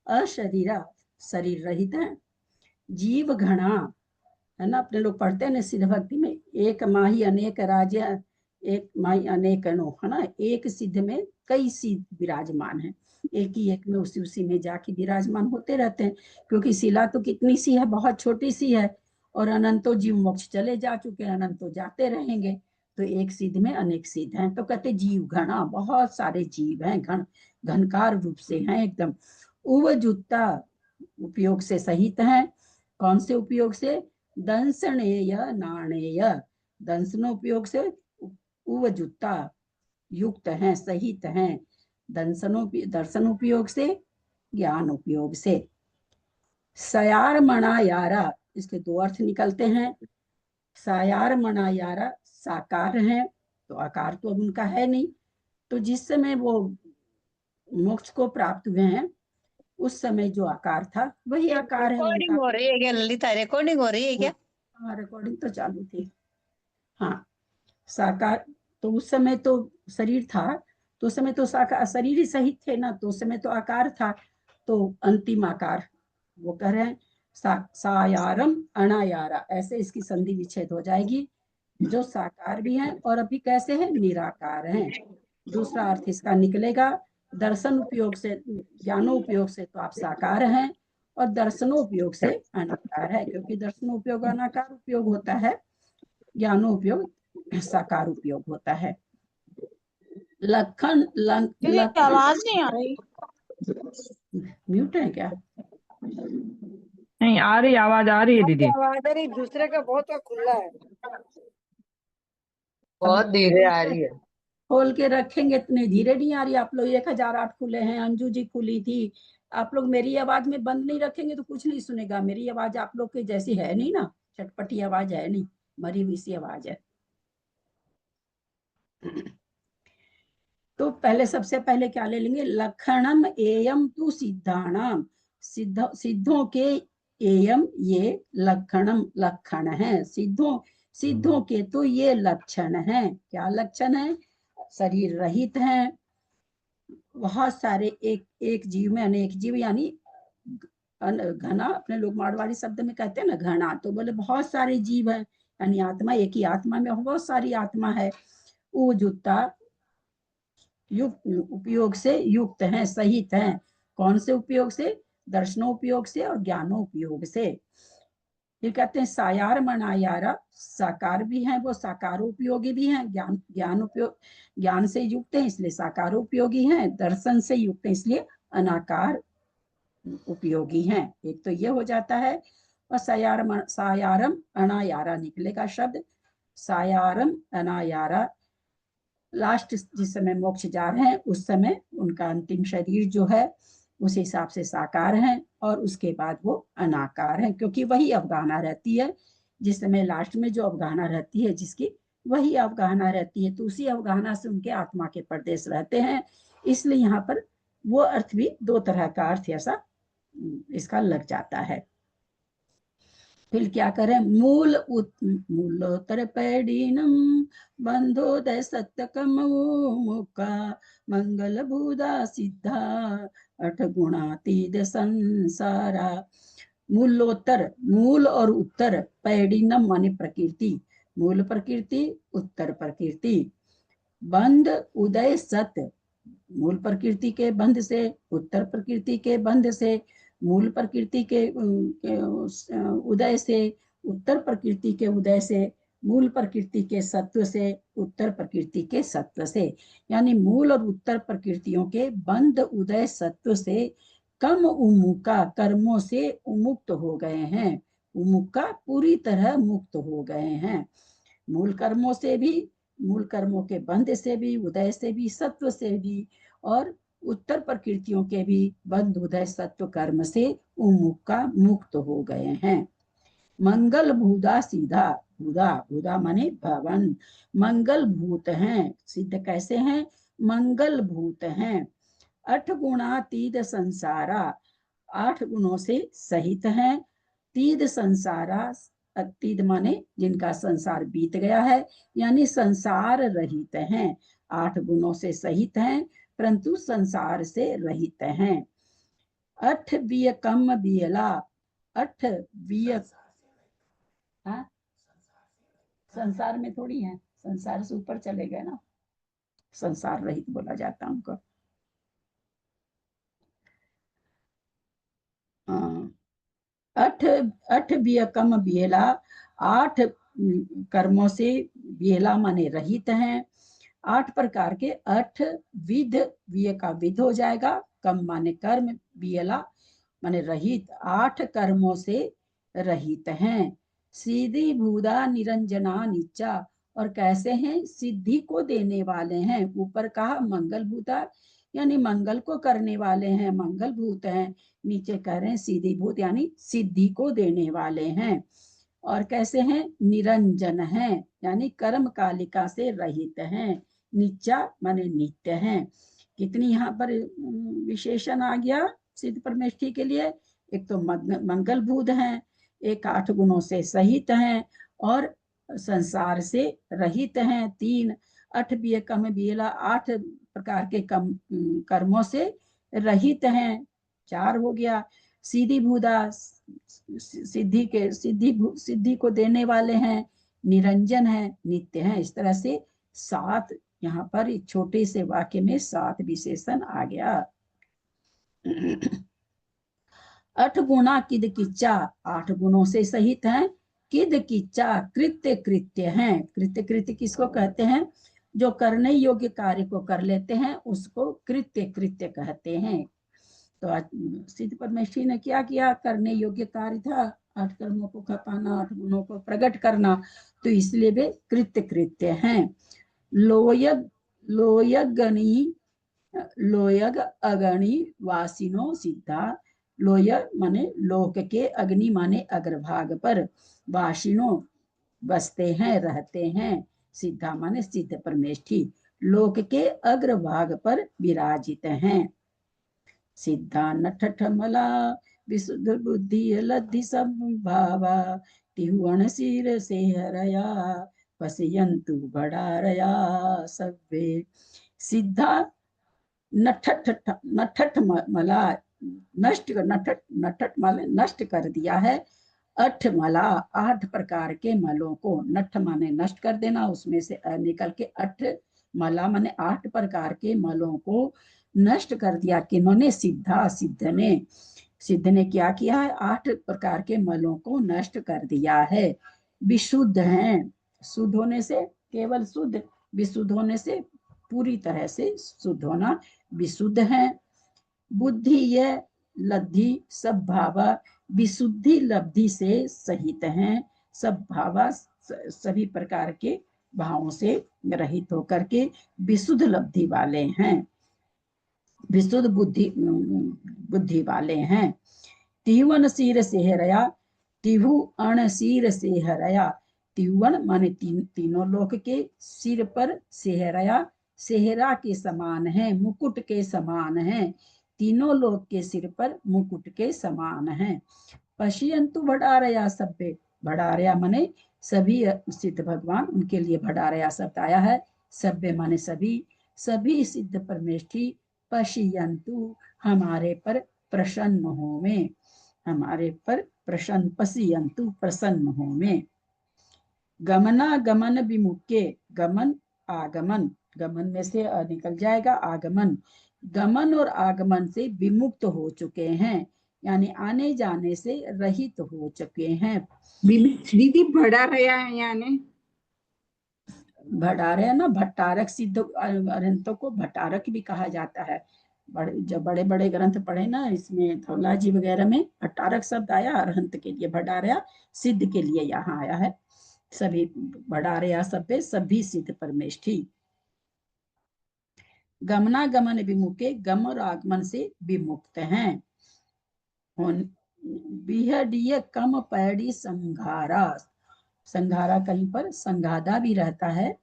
अशरीरा शरीर रहित है, जीव घना है ना, अपने लोग पढ़ते हैं ना सिद्ध भक्ति में, एक माही अनेक राज्य, एक माही अनेक अणु, है ना, एक सिद्ध में कई सिद्ध विराजमान है, एक ही एक में उसी में जाके विराजमान होते रहते हैं। क्योंकि शिला तो कितनी सी है, बहुत छोटी सी है, और अनंतो जीव मोक्ष चले जा चुके हैं, अनंतो जाते रहेंगे। तो एक सिद्ध में अनेक सिद्ध हैं, तो कहते जीव घना, बहुत सारे जीव हैं, घनकार रूप से हैं एकदम। उवजुत्ता उपयोग से सहित हैं। कौन से उपयोग से? दंसणेय नाणेय, दंसनो उपयोग से उवजुत्ता युक्त हैं, सहित हैं। दर्शन उपयोग से, ज्ञान उपयोग से। सयार मणायारा, इसके दो अर्थ निकलते हैं। सायार मणायारा साकार है, तो आकार तो अब उनका है नहीं, तो जिस समय वो मोक्ष को प्राप्त हुए हैं उस समय जो आकार था वही आकार है रिकॉर्डिंग उनका। हो रही है क्या ललिता? रिकॉर्डिंग हो रही है क्या? हाँ रिकॉर्डिंग तो चालू थी। हाँ साकार, तो उस समय तो शरीर था, तो उस समय तो साकार शरीर ही सहित थे ना, तो उस समय तो आकार था, तो अंतिम आकार वो कह रहे हैं। सायारम अनायारा, ऐसे इसकी संधि विच्छेद हो जाएगी, जो साकार भी हैं और अभी कैसे हैं, निराकार हैं। दूसरा अर्थ इसका निकलेगा, दर्शन उपयोग से, ज्ञानो उपयोग से तो आप साकार हैं, और दर्शनो उपयोग से अनाकार है, क्योंकि दर्शनो उपयोग अनाकार उपयोग होता है, ज्ञानो उपयोग साकार उपयोग होता है। लखन आवाज नहीं आ रही। म्यूट है क्या? नहीं आ रही, आवाज आ रही है दीदी। आवाज आ रही, दूसरे का बहुत खुला है, बहुत धीरे आ रही है। खोल के रखेंगे इतने धीरे नहीं आ रही। आप लोग 1008 खुले हैं, अंजू जी खुली थी, आप लोग मेरी आवाज में बंद नहीं रखेंगे तो कुछ नहीं सुनेगा। मेरी आवाज आप लोग के जैसी है नहीं ना, चटपटी आवाज है नहीं, मरी हुई सी आवाज है। तो पहले सबसे पहले क्या ले लेंगे, लक्षणम एयम तु सिद्धाणाम, सिद्धों के एयम ये लक्षणम लक्षण है, सिद्धों के तो ये लक्षण है। क्या लक्षण है? शरीर रहित हैं, बहुत सारे, एक जीव में अनेक जीव, यानी घना, अपने लोग मारवाड़ी शब्द में कहते हैं ना घना, तो बोले बहुत सारे जीव हैं, अन्य आत्मा, एक ही आत्मा में बहुत सारी आत्मा है। उजुता युक्त, उपयोग से युक्त हैं, सहित हैं। कौन से उपयोग से? दर्शनोपयोग से और ज्ञानोपयोग से। फिर कहते हैं सायार मनायारा, साकार भी हैं वो, साकारोपयोगी भी हैं। ज्ञान उपयोग, ज्ञान से युक्त है इसलिए साकारोपयोगी हैं। दर्शन से युक्त है इसलिए अनाकार उपयोगी हैं। एक तो ये हो जाता है। और सायारम अनायारा निकलेगा शब्द। सायारम अनायारा, लास्ट जिस समय मोक्ष जा रहे हैं उस समय उनका अंतिम शरीर जो है उस हिसाब से साकार है, और उसके बाद वो अनाकार है, क्योंकि वही अवगाहना रहती है। जिस समय लास्ट में जो अवगाहना रहती है जिसकी, वही अवगाहना रहती है। तो उसी अवगाहना से उनके आत्मा के प्रदेश रहते हैं। इसलिए यहाँ पर वो अर्थ भी दो तरह का अर्थ ऐसा इसका लग जाता है। फिर क्या करें? मूलोत्तर पैडीनम बंधोदय सत्यकम मुका मंगल भूदा सिद्धा अठ गुणातीत संसारा। मूलोत्तर, मूल और उत्तर, पैडीनम माने प्रकृति, मूल प्रकृति उत्तर प्रकृति। बंध उदय सत्य, मूल प्रकृति के बंध से, उत्तर प्रकृति के बंध से, मूल प्रकृति के उदय से, उत्तर प्रकृति के उदय से, मूल प्रकृति के सत्व से, उत्तर प्रकृति के सत्व से। यानी मूल और उत्तर प्रकृतियों के बंध उदय सत्व से कम उमुका कर्मों से उमुक्त हो गए हैं। उमुका पूरी तरह मुक्त हो गए हैं। मूल कर्मों से भी, मूल कर्मों के बंध से भी, उदय से भी, सत्व से भी, और उत्तर प्रकृतियों के भी बंध उदय सत्व कर्म से उमुक्का मुक्त हो गए हैं। मंगल भूदा सीधा, भूदा, भूदा माने भवन, मंगल भूत हैं। सिद्ध कैसे हैं? मंगल भूत हैं। 8 गुणातीत संसारा, 8 गुणों से सहित हैं। तीद संसारा, अतीत माने जिनका संसार बीत गया है, यानी संसार रहित हैं। 8 गुणों से सहित हैं परंतु संसार से रहित हैं। 8 बिय कम बियला, 8 बिय, हाँ संसार में थोड़ी है, संसार से ऊपर चले गए ना, संसार रहित बोला जाता है उनको। अठ बिय कम बियला, 8 कर्मों से, बियला माने रहित हैं। 8 प्रकार के, 8 विध, विय का विध हो जाएगा, कम माने कर्म, बियला माने रहित, 8 कर्मों से रहित हैं। सीधी भूदा निरंजना नीचा, और कैसे हैं? सिद्धि को देने वाले हैं। ऊपर कहा मंगल भूता, यानी मंगल को करने वाले हैं, मंगल भूत हैं। नीचे कह रहे हैं सीधी भूत, यानी सिद्धि को देने वाले हैं। और कैसे हैं? निरंजन हैं, यानी कर्म कालिका से रहित हैं। नित्या माने नित्य हैं। कितनी यहाँ पर विशेषण आ गया सिद्ध परमेष्ठी के लिए? एक तो मंगल भूत हैं, एक 8 गुणों से सहित हैं, और संसार से रहित हैं। 3 8 बिय कम बियला, 8 प्रकार के कम कर्मों से रहित हैं। 4 हो गया। सीधी भूदा, सिद्धि के, सिद्धि को देने वाले हैं। निरंजन है, नित्य है। इस तरह से 7 यहाँ पर एक छोटे से वाक्य में 7 विशेषण आ गया। 8 गुणा किद किच्चा, 8 गुणों से सहित हैं। किद किच्चा, कृत्य कृत्य हैं। कृत्य कृत्य किसको कहते हैं? जो करने योग्य कार्य को कर लेते हैं उसको कृत्य कृत्य कहते हैं। तो आज सिद्ध परमेष्ठी ने क्या किया? करने योग्य कार्य था, 8 कर्मों को खपाना, 8 गुणों को प्रकट करना, तो इसलिए वे कृत्य कृत्य हैं। लोयग, लोयगणी, लोयग अगणी वासिनो सिद्धा। लोय माने लोक के, अग्नि माने अग्रभाग पर, वासिनो बसते हैं, रहते हैं, सिद्धा माने सिद्ध परमेष्ठी लोक के अग्रभाग पर विराजित हैं। सिद्धा नठठ मला विशुद्ध बुद्धि लद्धि सब भावा, तिहुअण सिर से हरया पसयंतु बड़ारया सब्बे। सिद्धा नठठ, नठठ मला नष्ट, नठठ, नठठ माले नष्ट कर दिया है, अठ मला, 8 प्रकार के मलों को, नठ माने नष्ट कर देना, उसमें से निकल के अठ मला माने 8 प्रकार के मलों को नष्ट कर दिया। किन्होंने? सिद्धा, सिद्ध ने क्या किया है? 8 प्रकार के मलों को नष्ट कर दिया है। विशुद्ध हैं, शुद्ध होने से केवल शुद्ध, विशुद्ध होने से पूरी तरह से शुद्ध होना, विशुद्ध हैं। बुद्धि ये लब्धि सब भावा, विशुद्धि लब्धि से सहित हैं। सब भावा सभी प्रकार के भावों से रहित होकर के विशुद्ध लब्धि वाले हैं, विशुद्ध बुद्धि वाले हैं। तिवन सिर से हरया, तिहु अण सिर से हरया। तिवन माने तीनों लोक के, सिर पर सेहरया, सेहरा के समान है, मुकुट के समान है। तीनों लोक के सिर पर मुकुट के समान है। पश्यंतु भडारया सभ्य, भडारया माने सभी सिद्ध भगवान, उनके लिए भडारया शब्द आया है। सभ्य माने सभी, सभी सिद्ध परमेष्ठी पश्यंतु हमारे पर प्रसन्न हो में, हमारे पर प्रसन्न, पश्यंतु प्रसन्न हो में। गमना गमन विमुखे, गमन आगमन, गमन में से निकल जाएगा आगमन, गमन और आगमन से विमुक्त हो चुके हैं, यानी आने जाने से रहित हो चुके हैं। दीदी भड़ा रहा है यानी भटारक ना, भट्टारक सिद्ध ग्रंथों को भट्टारक भी कहा जाता है। जब बड़े बड़े ग्रंथ पढ़े ना, इसमें थोला जी वगैरह में भट्टारक शब्द आया, अरहंत के लिए भटारया, सिद्ध के लिए यहाँ आया है। सभी भटारया सभ्य, सभी सिद्ध परमेष्ठी। गमना गमन विमुखे, गम और आगमन से विमुक्त हैं। बिहडीय कम पैडी संघारा, संघारा कहीं पर संघादा भी रहता है,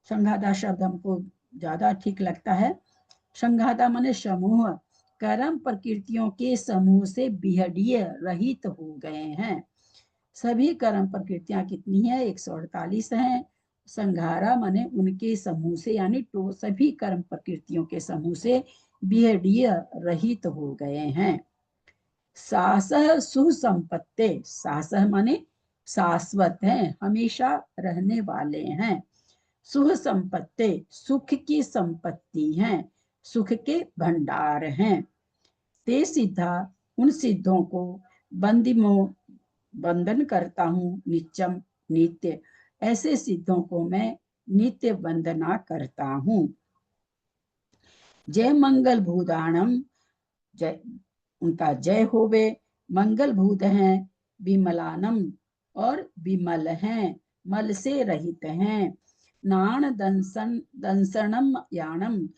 संघादा शब्द हमको ज्यादा ठीक लगता है। संघादा माने समूह, कर्म प्रकृतियों के समूह से बिहडीय रहित हो गए हैं। सभी कर्म प्रकृतियां कितनी है? 148 हैं। संघारा माने उनके समूह से, यानी तो सभी कर्म प्रकृतियों के समूह से बिहडीय रहित हो गए हैं। सासह सुसंपत्ते, सासह माने शाश्वत हैं, हमेशा रहने वाले हैं। सुख संपत्ति, सुख की संपत्ति हैं, सुख के भंडार हैं। ते सिद्धा, उन सिद्धों को बंधन करता हूँ, नित्यम नित्य, ऐसे सिद्धों को मैं नित्य वंदना करता हूँ। जय मंगल भूदानम, जय उनका जय होवे। मंगल भूत हैं, विमलानम और विमल हैं, मल से रहित हैं। नाण दंसनम यानम,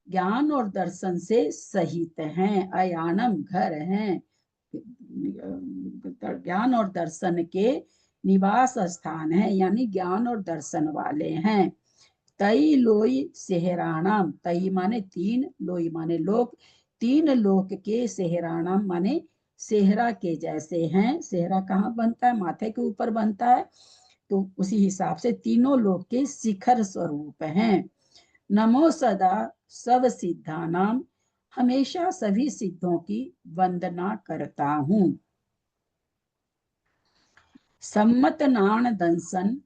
ज्ञान और दर्शन से सहित हैं। अयानम घर हैं, ज्ञान और दर्शन के निवास स्थान है, यानी ज्ञान और दर्शन वाले हैं। तई लोई सेहराणाम, तई माने तीन, लोई माने लोक, तीन लोक के सेहराणाम माने सेहरा के जैसे हैं। सेहरा कहाँ बनता है? माथे के ऊपर बनता है, तो उसी हिसाब से तीनों लोक के शिखर स्वरूप हैं। नमो सदा सब सिद्धा नाम, हमेशा सभी सिद्धों की वंदना करता हूँ। सम्मत नाण दंसन,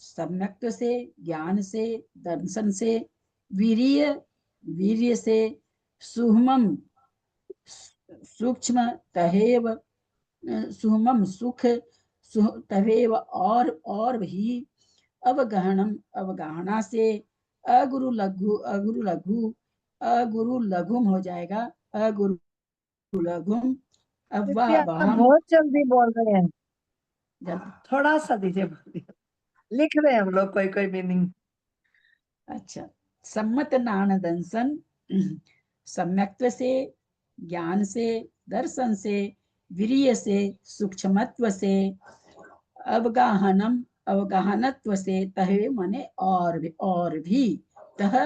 सम्यक से, ज्ञान से, दर्शन से, वीर्य से, सुहमम सूक्ष्म तहेव, सुहमम सुख, तवेव और भी, अवगहनम अवगाहना से, अगुरु लघु, अगुरु लघु, अगुरु लघुम हो जाएगा, अगुरु लघुम, अव्वाहम। बहुत जल्दी बोल रहे हैं, थोड़ा सा दीजिए, लिख रहे हैं हम लोग कोई कोई मीनिंग। अच्छा, सम्मत नाण दंसन, सम्यक्त्व से, ज्ञान से, दर्शन से, वीर्य से, सूक्ष्मत्व से, अवगाहनम अवगाहनत्व से, तहे माने और भी, तह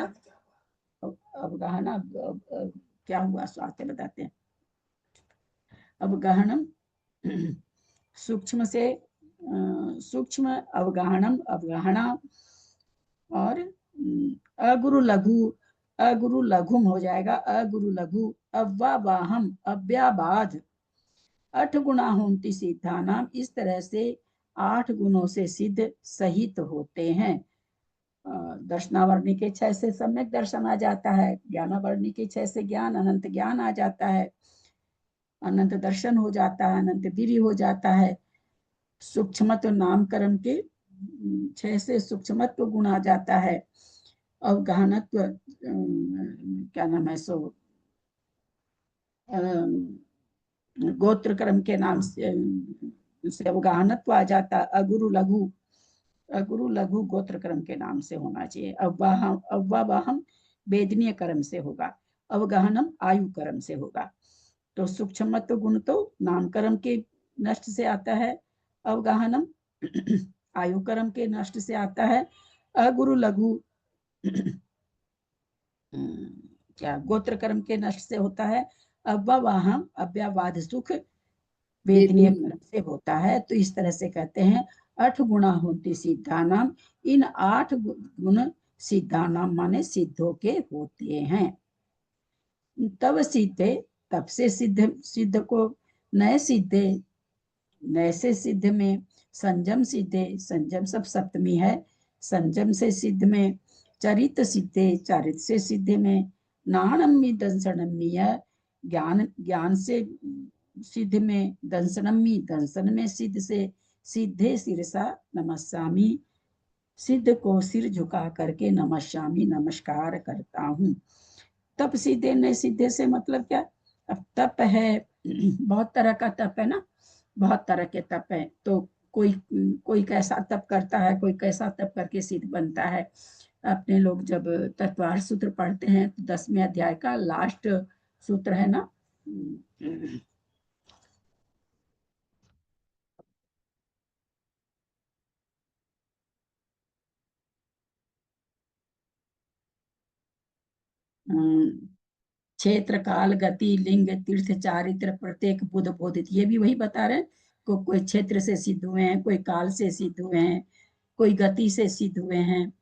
अवगाहना क्या हुआ स्वास्थ्य बताते हैं। अवगाहनम सूक्ष्म से, सूक्ष्म अवगाहनम अवगाहना, और अगुरु लघु, अगुरु लघुम हो जाएगा, अगुरु लघु, अव्वावाहम अव्याबाध, 8 गुणा होती सिद्धा नाम, इस तरह से 8 गुणों से सिद्ध सहित होते हैं। दर्शनावरणी के 6 से सम्यक दर्शन आ जाता है, ज्ञानावरणी के 6 से ज्ञान, अनंत ज्ञान आ जाता है, अनंत दर्शन हो जाता है, अनंत वीर्य हो जाता है। सूक्ष्मत्व नामकरण के 6 से सूक्ष्मत्व गुण आ जाता है। अवगाहनत्व क्या नाम है सो गोत्र क्रम के नाम से अवगाहनत्व आ जाता। अगुरु लघु गोत्र क्रम के नाम से होना चाहिए। अव्वावाहम वेदनीय कर्म से होगा, अवगाहनम आयु कर्म से होगा। तो सूक्ष्मत्व गुण तो नामकर्म के नष्ट से आता है, अवगाहनम आयु कर्म के नष्ट से आता है, अगुरु लघु क्या गोत्र कर्म के नष्ट से होता है, अव्वावाहम अव्यवाद सुख वेदनीय कर्म से होता है। तो इस तरह से कहते हैं 8 गुणा होती सिद्धा नाम, इन 8 गुण सिद्धा नाम माने सिद्धों के होते हैं। तब सिद्धे, तब से सिद्ध को नए सिद्धे, नए से सिद्ध में संयम सिद्धे, संयम सब सप्तमी है, संयम से सिद्ध में चरित सिद्धे, चरित से सिद्धे में नाणम्मी दंसनम्मी, ज्ञान से सिद्ध में दंसनम्मी, दंसन में सिद्ध से सिद्धे सिरसा नमस्यामी, सिद्ध को सिर झुका करके नमस्यामी नमस्कार करता हूँ। तप सीधे नए सीधे से मतलब क्या? अब तप है, बहुत तरह का तप है ना, बहुत तरह के तप है। तो कोई कैसा तप करता है, कोई कैसा तप करके सिद्ध बनता है। अपने लोग जब तत्वार सूत्र पढ़ते हैं तो 10वें अध्याय का लास्ट सूत्र है ना, क्षेत्र काल गति लिंग तीर्थ चारित्र प्रत्येक बुध बोधित, ये भी वही बता रहे हैं। कोई क्षेत्र से सिद्ध हुए हैं, कोई काल से सिद्ध हुए हैं, कोई गति से सिद्ध हुए हैं,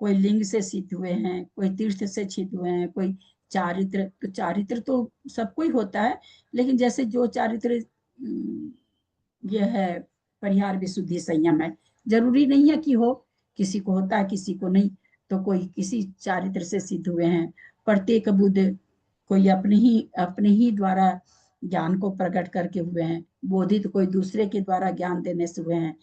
कोई लिंग से सिद्ध हुए हैं, कोई तीर्थ से सिद्ध हुए हैं, कोई चारित्र। तो चारित्र तो सबको ही होता है, लेकिन जैसे जो चारित्र यह है परिहार विशुद्धि संयम है, जरूरी नहीं है कि हो, किसी को होता है किसी को नहीं। तो कोई किसी चारित्र से सिद्ध हुए हैं। प्रत्येक बुद्ध कोई अपने ही द्वारा ज्ञान को प्रकट करके हुए हैं, बोधित कोई दूसरे के द्वारा ज्ञान देने से हुए हैं।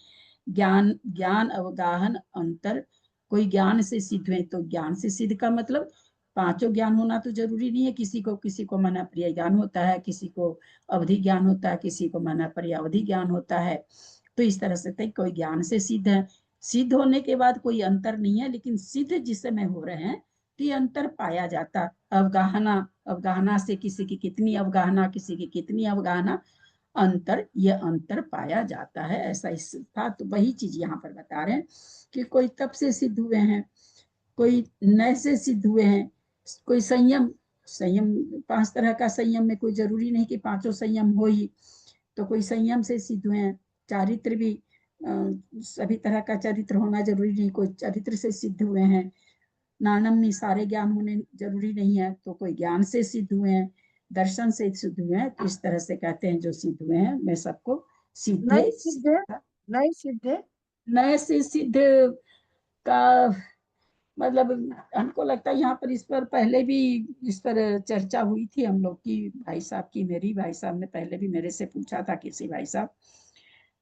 ज्ञान अवगाहन अंतर, कोई ज्ञान से सिद्ध हुए। तो ज्ञान से सिद्ध का मतलब पांचों ज्ञान होना तो जरूरी नहीं है, किसी को मना प्रिय ज्ञान होता है, किसी को अवधि ज्ञान होता है, किसी को मना प्रिय अवधि ज्ञान होता है। तो इस तरह से कोई ज्ञान से सिद्ध है। सिद्ध होने के बाद कोई अंतर नहीं है, लेकिन सिद्ध जिस समय हो रहे हैं तो ये अंतर पाया जाता। अवगाहना से किसी की कितनी अवगाहना, किसी की कितनी अवगाहना, ये अंतर पाया जाता है। ऐसा इस था। तो वही चीज यहाँ पर बता रहे हैं कि कोई तप से सिद्ध हुए हैं, कोई नय से सिद्ध हुए हैं, कोई संयम 5 तरह का संयम में कोई जरूरी नहीं कि पांचों संयम हो ही। तो कोई संयम से सिद्ध हुए हैं। चारित्र भी सभी तरह का चरित्र होना जरूरी नहीं, कोई चरित्र से सिद्ध हुए हैं। नानम में सारे ज्ञान होने जरूरी नहीं है, तो कोई ज्ञान से सिद्ध हुए हैं, दर्शन से सिद्ध हुए हैं। तो इस तरह से कहते हैं जो सिद्ध हुए हैं मैं सबको सीधे नए से सिद्ध का मतलब हमको लगता है यहाँ पर इस पर पहले भी इस पर चर्चा हुई थी हम लोग की, भाई साहब की, मेरी भाई साहब ने पहले भी मेरे से पूछा था, किसी भाई साहब।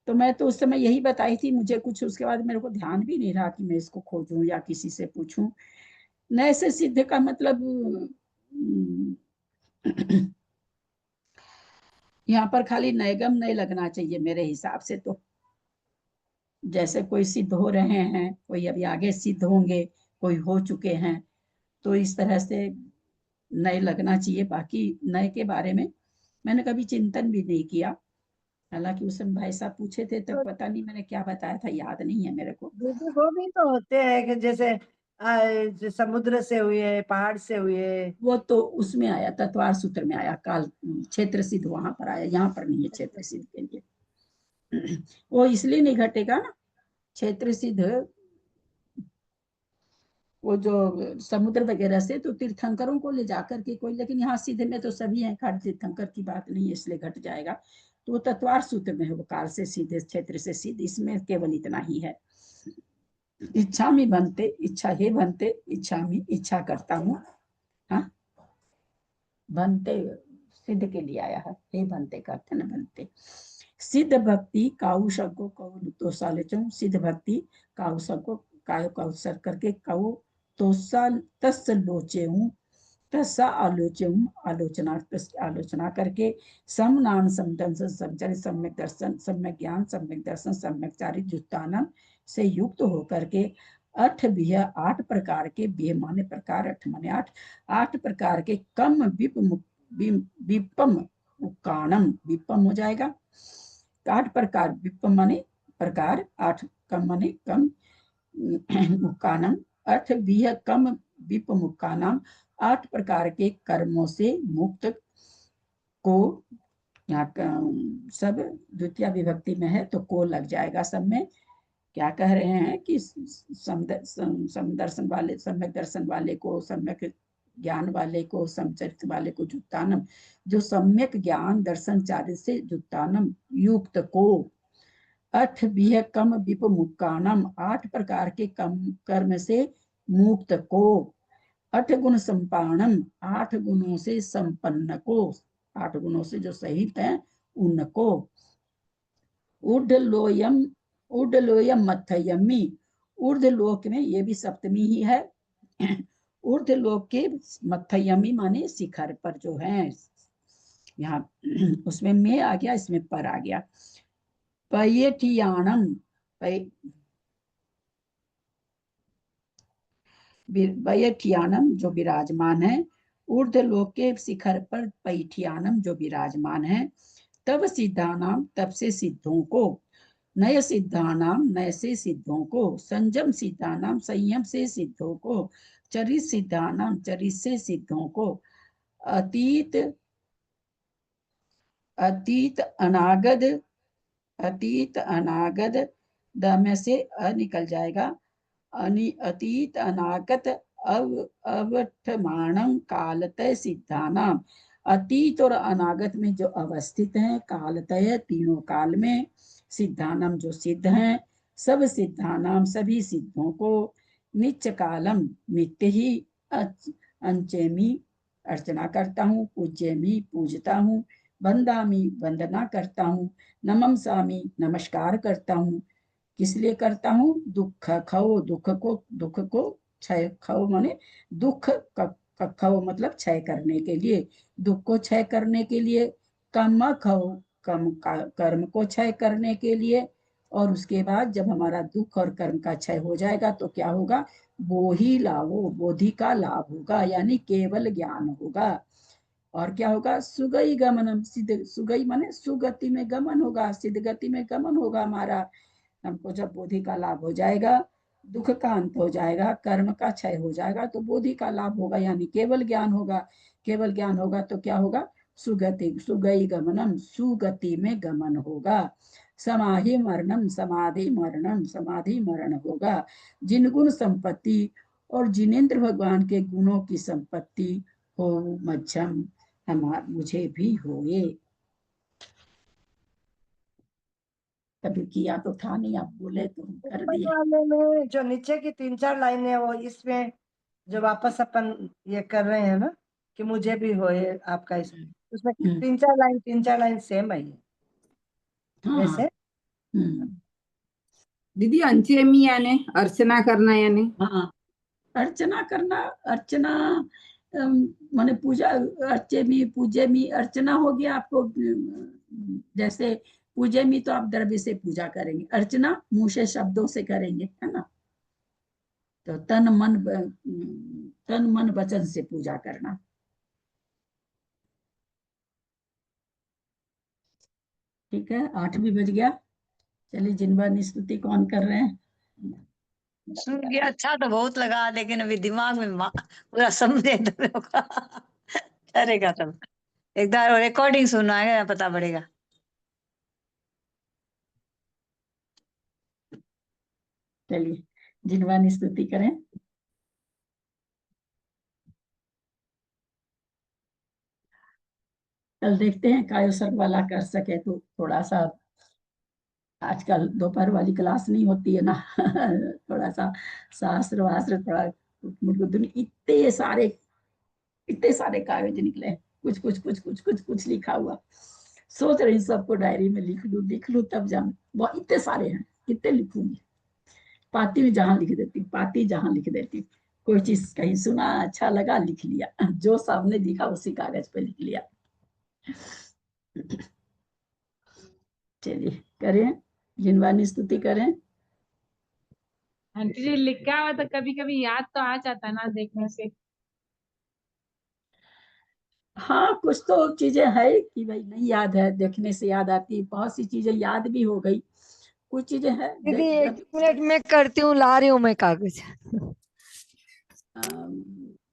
तो मैं तो उस समय यही बताई थी, मुझे कुछ उसके बाद मेरे को ध्यान भी नहीं रहा कि मैं इसको खोजूं या किसी से पूछूं। नए से सिद्ध का मतलब यहाँ पर खाली नयगम नहीं लगना चाहिए मेरे हिसाब से। तो जैसे कोई सिद्ध हो रहे हैं, कोई अभी आगे सिद्ध होंगे, कोई हो चुके हैं, तो इस तरह से नए लगना चाहिए। बाकी नए के बारे में मैंने कभी चिंतन भी नहीं किया। हालांकि उस समय भाई साहब पूछे थे तब पता नहीं मैंने क्या बताया था, याद नहीं है मेरे को। दीदी वो भी तो होते हैं कि जैसे जो समुद्र से हुए, पहाड़ से हुए, वो तो उसमें आया, तत्वार सूत्र में आया, काल क्षेत्र सिद्ध वहां पर आया, यहाँ पर नहीं है क्षेत्र सिद्ध के लिए। वो इसलिए नहीं घटेगा ना क्षेत्र सिद्ध, वो जो समुद्र वगैरह से तो तीर्थंकरों को ले जाकर के कोई, लेकिन यहाँ सीधे में तो सभी हैं, खाली तीर्थंकर की बात नहीं है, इसलिए घट जाएगा। तो तत्वार सूत्र में है, वो काल से सीधे क्षेत्र से सिद्ध, इसमें केवल इतना ही है। इच्छा में बनते, इच्छा हे बनते, इच्छा में इच्छा करता हूँ। हाँ, बनते सिद्ध के लिए आया है, हे बनते करते न बनते। सिद्ध भक्ति काउ सबको कौ तो सालेचम, सिद्ध भक्ति काउ सबको कायो काउसर करके कौ तो साल तस् लोचे हूँ, तस्सा आलोचे हूँ, आलोचना करके सम नाम समदन समचरित सम्यक दर्शन सम्यक ज्ञान सम्यक दर्शन सम्यक चारित जुत्तानम से युक्त होकर के 8 विह 8 प्रकार के, विह माने प्रकार, 8 माने 8, 8 प्रकार के कम विपम उक्काणम, विपम हो जाएगा 8 प्रकार, विपम माने प्रकार, 8 कम माने कम, उक्काणम 8 विह कम विपमुक्कानाम, 8 प्रकार के कर्मों से मुक्त को, यहाँ सब द्वितीय विभक्ति में है तो को लग जाएगा सब में। क्या कह रहे हैं कि समदर्शन वाले, सम्यक दर्शन वाले को, सम्यक ज्ञान वाले को, समचरित वाले को जुत्तानम, जो सम्यक ज्ञान दर्शन चारित से जुत्तानम युक्त को, 8 विह कम विपमुक्कानम 8 प्रकार के कम कर्म से मुक्त को, 8 गुण संपाणम 8 गुणों से संपन्न को, 8 गुणों से जो सहित है उनको, ऊर्ध्वलोयम ऊर्ध्वलोयम मध्ययमी, ऊर्ध्वलोक में ये भी सप्तमी ही है, ऊर्ध्वलोक के मध्ययमी माने शिखर पर जो है, यहाँ उसमें में आ गया, इसमें पर आ गया। पयेटियानम पयेटियानम जो विराजमान है, ऊर्ध्वलोक के शिखर पर पैठियानम जो विराजमान है, तब सिद्धानाम तब से सिद्धों को, नय सिद्धानाम नय से सिद्धों को, संयम सिद्धानाम संयम से सिद्धों को, चरित सिद्धानाम चरित से सिद्धों को, अतीत अतीत अनागत, अतीत अनागत दम से अ निकल जाएगा, अतीत अनागत अवठमाणम कालतय सिद्धानाम, अतीत और अनागत में जो अवस्थित हैं, कालतय तीनों काल में, सिद्धानाम जो सिद्ध हैं, सब सिद्धानाम सभी सिद्धों को, नित्य कालम नित्य ही, अंचेमी अर्चना करता हूँ, पूज्यमी पूजता हूँ, वंदामी वंदना करता हूँ, नमम सामी नमस्कार करता हूँ, किस लिए करता हूँ, दुख खो दुख को क्षय, खो माने दुख, खो मतलब क्षय करने के लिए, दुख को क्षय करने के लिए, कम खो कम कर्म को क्षय करने के लिए, और उसके बाद जब हमारा दुख और कर्म का क्षय हो जाएगा तो क्या होगा, बोधि लाभो, बोधि का लाभ होगा, यानी केवल ज्ञान होगा। और क्या होगा, सुगई गमनम, सिद्ध सुगई माने सुगति में गमन होगा, सिद्ध गति में गमन होगा हमारा। हमको जब बोधि का लाभ हो जाएगा, दुख का अंत हो जाएगा, कर्म का क्षय हो जाएगा, तो बोधि का लाभ होगा, यानी केवल ज्ञान होगा। केवल ज्ञान होगा तो क्या होगा, सुगति सुगई गमनम, सुगति में गमन होगा। समाधि मरणम, समाधि मरणम, समाधि मरण होगा। जिन गुण संपत्ति और जिनेन्द्र भगवान के गुणों की संपत्ति हो मध्यम मुझे भी होए। कभी किया तो था नहीं, आप बोले तो कर दिए। वाले में जो नीचे की 3-4 लाइनें वो इसमें जो वापस अपन ये कर रहे हैं ना कि मुझे भी होए आपका, उसमें 3-4 लाइन सेम है वैसे। दीदी अंचेमी यानी अर्चना करना, यानी हाँ अर्चना करना, अर्चना माने पूजा, अर्चेमी पूजेमी अर्चना हो गया आपको, जैसे पूजेमी तो आप द्रव्य से पूजा करेंगे, अर्चना मुंह से शब्दों से करेंगे, है ना। तो तन मन वचन से पूजा करना। ठीक है, 8 भी बज गया। चलिए जिनवा निस्तुति कौन कर रहे हैं। सुन के अच्छा तो बहुत लगा, लेकिन अभी दिमाग में पूरा समझे होगा करेगा तब एक बार रिकॉर्डिंग सुनना है, पता पड़ेगा। चलिए जिनवा निस्तुति करें। कल देखते हैं कायोसर वाला कर सके तो थोड़ा सा। आजकल दोपहर वाली क्लास नहीं होती है ना थोड़ा सा शास्त्र वास्त्र थोड़ा इतने सारे कागज निकले हैं। कुछ लिखा हुआ। सोच रही सबको डायरी में लिख लूं तब जान। बहुत इतने सारे हैं, कितने लिखूंगी। पाती में जहां लिख देती हूँ, पाती जहां लिख देती हूँ। कोई चीज कहीं सुना, अच्छा लगा, लिख लिया। जो सामने दिखा उसी कागज पे लिख लिया। चलिए करें, जिनवानी स्तुति करें। आंटी जी लिखा हुआ तो कभी कभी याद तो आ जाता है ना देखने से। हाँ कुछ तो चीजें है कि भाई नहीं याद है, देखने से याद आती। बहुत सी चीजें याद भी हो गई, कुछ चीजें हैं दीदी 1 मिनट में करती हूँ, ला रही हूँ मैं कागज।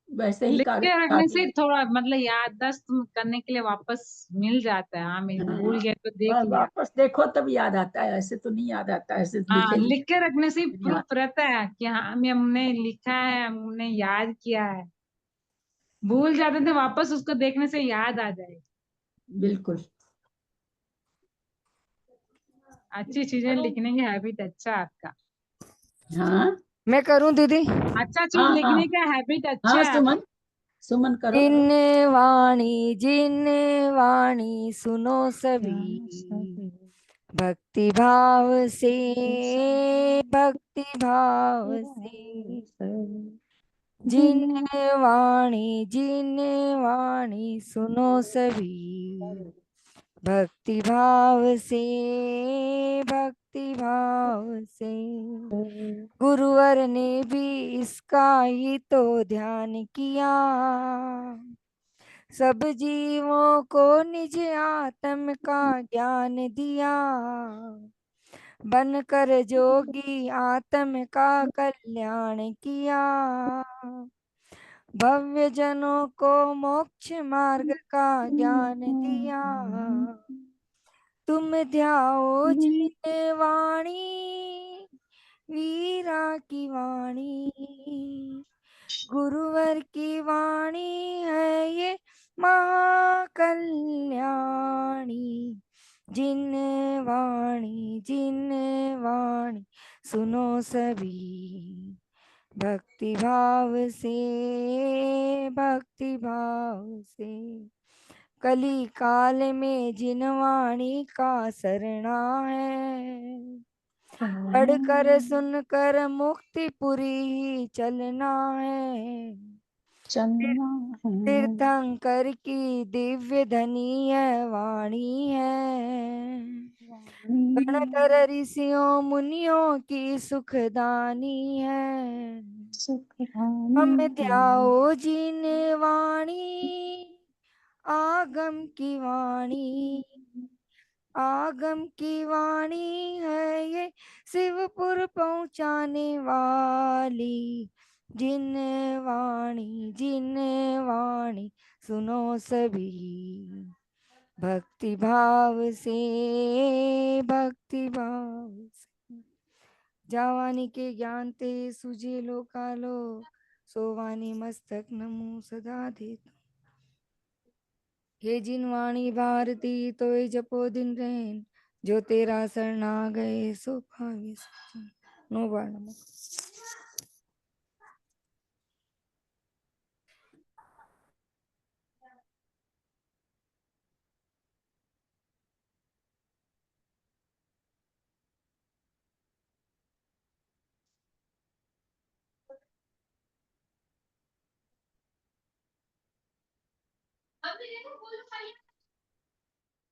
वैसे ही लिख के कागज रखने से थोड़ा मतलब याददाश्त करने के लिए वापस मिल जाता है। हाँ मैं भूल गया तो देख लिया। वापस देखो तब याद आता है, ऐसे तो नहीं याद आता। ऐसे हाँ लिखे लिख के रखने से प्रूफ रहता है कि हाँ हमने लिखा है, हमने याद किया है। भूल जाते थे, वापस उसको देखने से याद आ जाए। बिल्कुल। अच्छी चीजें लिखने की हैबिट अच्छा है आपका। हाँ मैं करूँ दीदी? अच्छा चीज लिखने का हैबिट अच्छा हाँ है। सुमन करो। जिन वाणी सुनो सभी, भक्ति भाव से जिन वाणी सुनो सभी, भक्ति भाव से गुरुवर ने भी इसका ही तो ध्यान किया। सब जीवों को निज आत्म का ज्ञान दिया, बनकर जोगी आत्म का कल्याण किया। भव्य जनों को मोक्ष मार्ग का ज्ञान दिया। तुम ध्याओ जिन वाणी, वीरा की वाणी, गुरुवर की वाणी है ये महाकल्याणी। जिन वाणी सुनो सभी, भक्ति भाव से कली काल में जिन वाणी का सरना है, पढ़कर सुनकर मुक्तिपुरी चलना है। तीर्थंकर की दिव्य धनी है वाणी है, गणधर ऋषियों मुनियों की सुखदानी है। हम ध्याओ जिन वाणी, आगम की वाणी है ये शिवपुर पहुँचाने वाली। जिन वाणी सुनो सभी, भक्ति भाव से जावानी के ज्ञान ते सुझे लोकालो, सोवानी मस्तक नमो सदा देतु। हे जिन वाणी भारती तोय जपो दिन रैन, जो तेरा शरणा गए सो पावे सच्चन। नो बार नमो।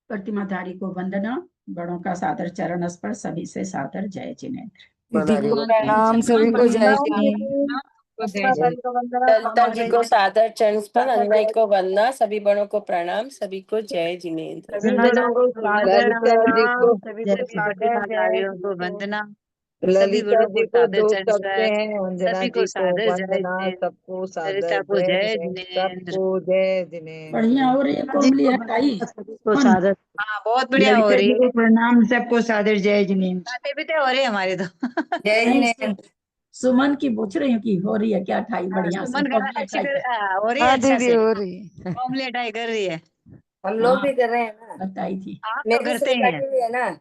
प्रतिमाधारी को वंदना, बड़ों का सादर चरण स्पर्श, सभी से सादर जय जिनेन्द्र। दीदी को प्रणाम, सभी को जय जिनेन्द्र। ललिता जी को सादर चरण स्पर्श, अन्वय को वंदना, सभी बड़ों को प्रणाम, सभी को जय जिनेन्द्र। सभी बड़ों को सादर ललिता जी को प्रणाम, सभी प्रतिभाधारियों को वंदना, सभी ललिता बड़ों जी को को सादर दो चरण शब्द स्पर्श, हैं, अंजना सभी जी को को सादर जय वंदना, जिनेन्द्र, सबको सादर ललिता को जय जय जिनेन्द्र, जिनेन्द्र। सबको जय जिनेन्द्र। बढ़िया हो रही है कोमली हटाई। को सादर, हाँ बहुत बढ़िया हो रही है। प्रणाम, सबको सादर जय जिनेन्द्र। खाते पीते हो रही है हमारे तो। जय जिनेन्द्र। सुमन की पूछ रही हूँ कि हो रही है क्या ठाई बढ़िया से। सुमन अच्छी कर हो रही है हाँ अच्छा दीदी से, हो रही है। ऑमलेट आई कर रही है। हम लोग हाँ भी कर रहे हैं ना, बताई थी। आप तो मेरी करते ही सरिता हैं। जी भी है ना।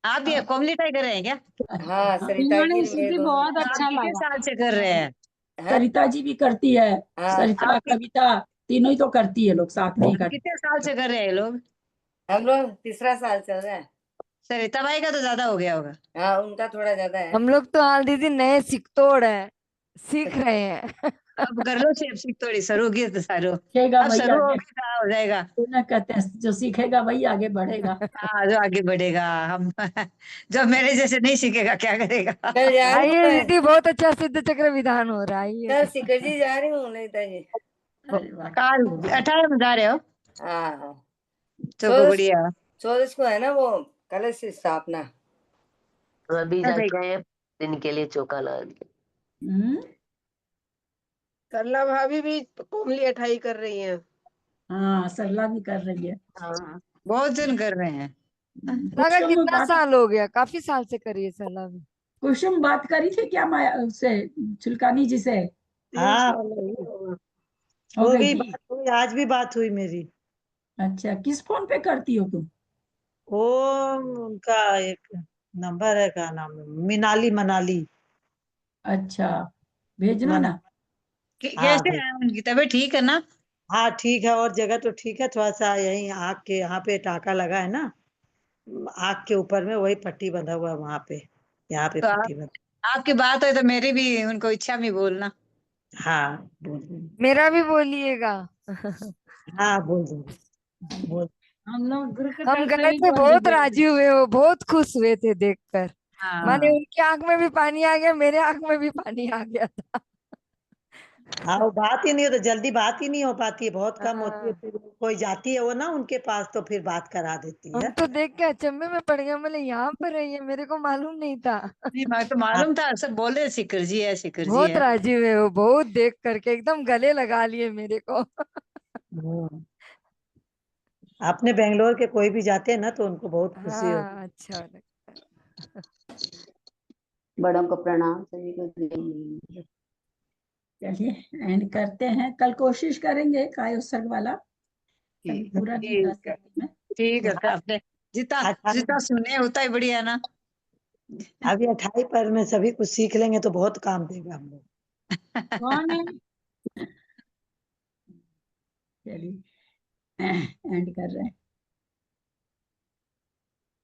आप भी कोमली ट्राई कर रहे हैं क्या? हाँ सरिता इन्होंने जी मेरे सिद्धि दोनों। बहुत आप अच्छा कितने लगा। साल से कर रहे हैं? सरिता जी भी करती है, हाँ सरिता आप कविता तीनों ही तो करती है, लोग साथ में ही करते कितने साल से कर रहे हैं ये लोग? हम लोग तीसरा साल चल रहा है। सरिता बाई का तो ज्यादा हो गया होगा। हाँ उनका थोड़ा ज्यादा है। हम लोग तो हाल दीदी नए सिकतोड़ है, सीख रहे हैं। अब कर लो सेब थोड़ी शुरू होगी तो सारो सीखेगा अब वही शुरू आगे, होगी तो हो जाएगा। तो ना कहते हैं जो सीखेगा वही आगे बढ़ेगा। हाँ जो आगे बढ़ेगा हम जो मेरे जैसे नहीं सीखेगा क्या करेगा? कल जा रही हूँ आइए मैं, दीदी, बहुत अच्छा सिद्ध चक्र विधान हो रहा है, आइए। कल शिखर जी जा रही हूँ ललिता जी। अरे वाह, काल 18 में जा रहे हो? हाँ हाँ चलो 14 बढ़िया। 14 को है ना वो कलश स्थापना। हम अभी चल भाई। जाके आए हैं, दिन के लिए चौका लगा दिया। हम्म, सरला भाभी भी कोमली अठाई कर रही हैं। हाँ सरला भी कर रही है। हाँ बहुत दिन कर रहे हैं। लगा कुसुम कितना बात, साल हो गया, काफी साल से करिए सलाह भी। कुसुम बात करी थी क्या माया उससे, छुलकानी जी से? हाँ हो हो गई गई थी? बात, हुई आज भी बात हुई मेरी। अच्छा, किस फोन पे करती हो तुम? वो उनका एक नंबर है, क्या नाम है, मिनाली मनाली। अच्छा, भेजना मन ना। हाँ कैसे है उनकी तबीयत ठीक है ना? हाँ ठीक है, और जगह तो ठीक है, थोड़ा सा यही आँख के यहाँ पे टाका लगा है ना, आँख के ऊपर में वही पट्टी बंधा हुआ है वहां पे, यहाँ पे तो पट्टी बंधा। आपकी बात है तो मेरी भी उनको इच्छा में बोलना। हाँ बोल दूंगी। मेरा भी बोलिएगा। हाँ बोल दूंगी, बोल। हम लोग गुरु के हम तरफ से गए भी थे, बोल बहुत दीजिए। राजी हुए, वो बहुत खुश हुए थे देखकर। माने हाँ उनकी आंख में भी पानी आ गया, मेरे आंख में भी पानी आ गया था। हाँ वो बात ही नहीं हो तो जल्दी बात ही नहीं हो पाती है, बहुत कम होती है, हाँ, फिर कोई जाती है वो ना उनके पास तो फिर बात करा देती हम है। तो देख के अचंभे में पड़ गए, बोले यहाँ पर है ये, मेरे को मालूम नहीं था। नहीं मैं तो हाँ मालूम था, सब बोले शिखर जी है शिखर जी बहुत है। राजी हुए वो, बहुत देख करके एकदम गले लगा लिए मेरे को। हम्म। अपने बेंगलोर के कोई भी जाते हैं ना तो उनको बहुत खुशी होती हाँ अच्छा लगता है। बड़ों को प्रणाम, सभी को जय। चलिए एंड करते हैं, कल कोशिश करेंगे काय उत्सर्ग वाला, कभी पूरा नहीं कर ठीक है। सकती मैं। ठीक है तो आपने जितना है। जितना सुने उतना ही बढ़िया ना। अभी 28 पर में सभी कुछ सीख लेंगे तो बहुत काम देगा हम लोग। कौन है? चलिए एंड कर रहे हैं।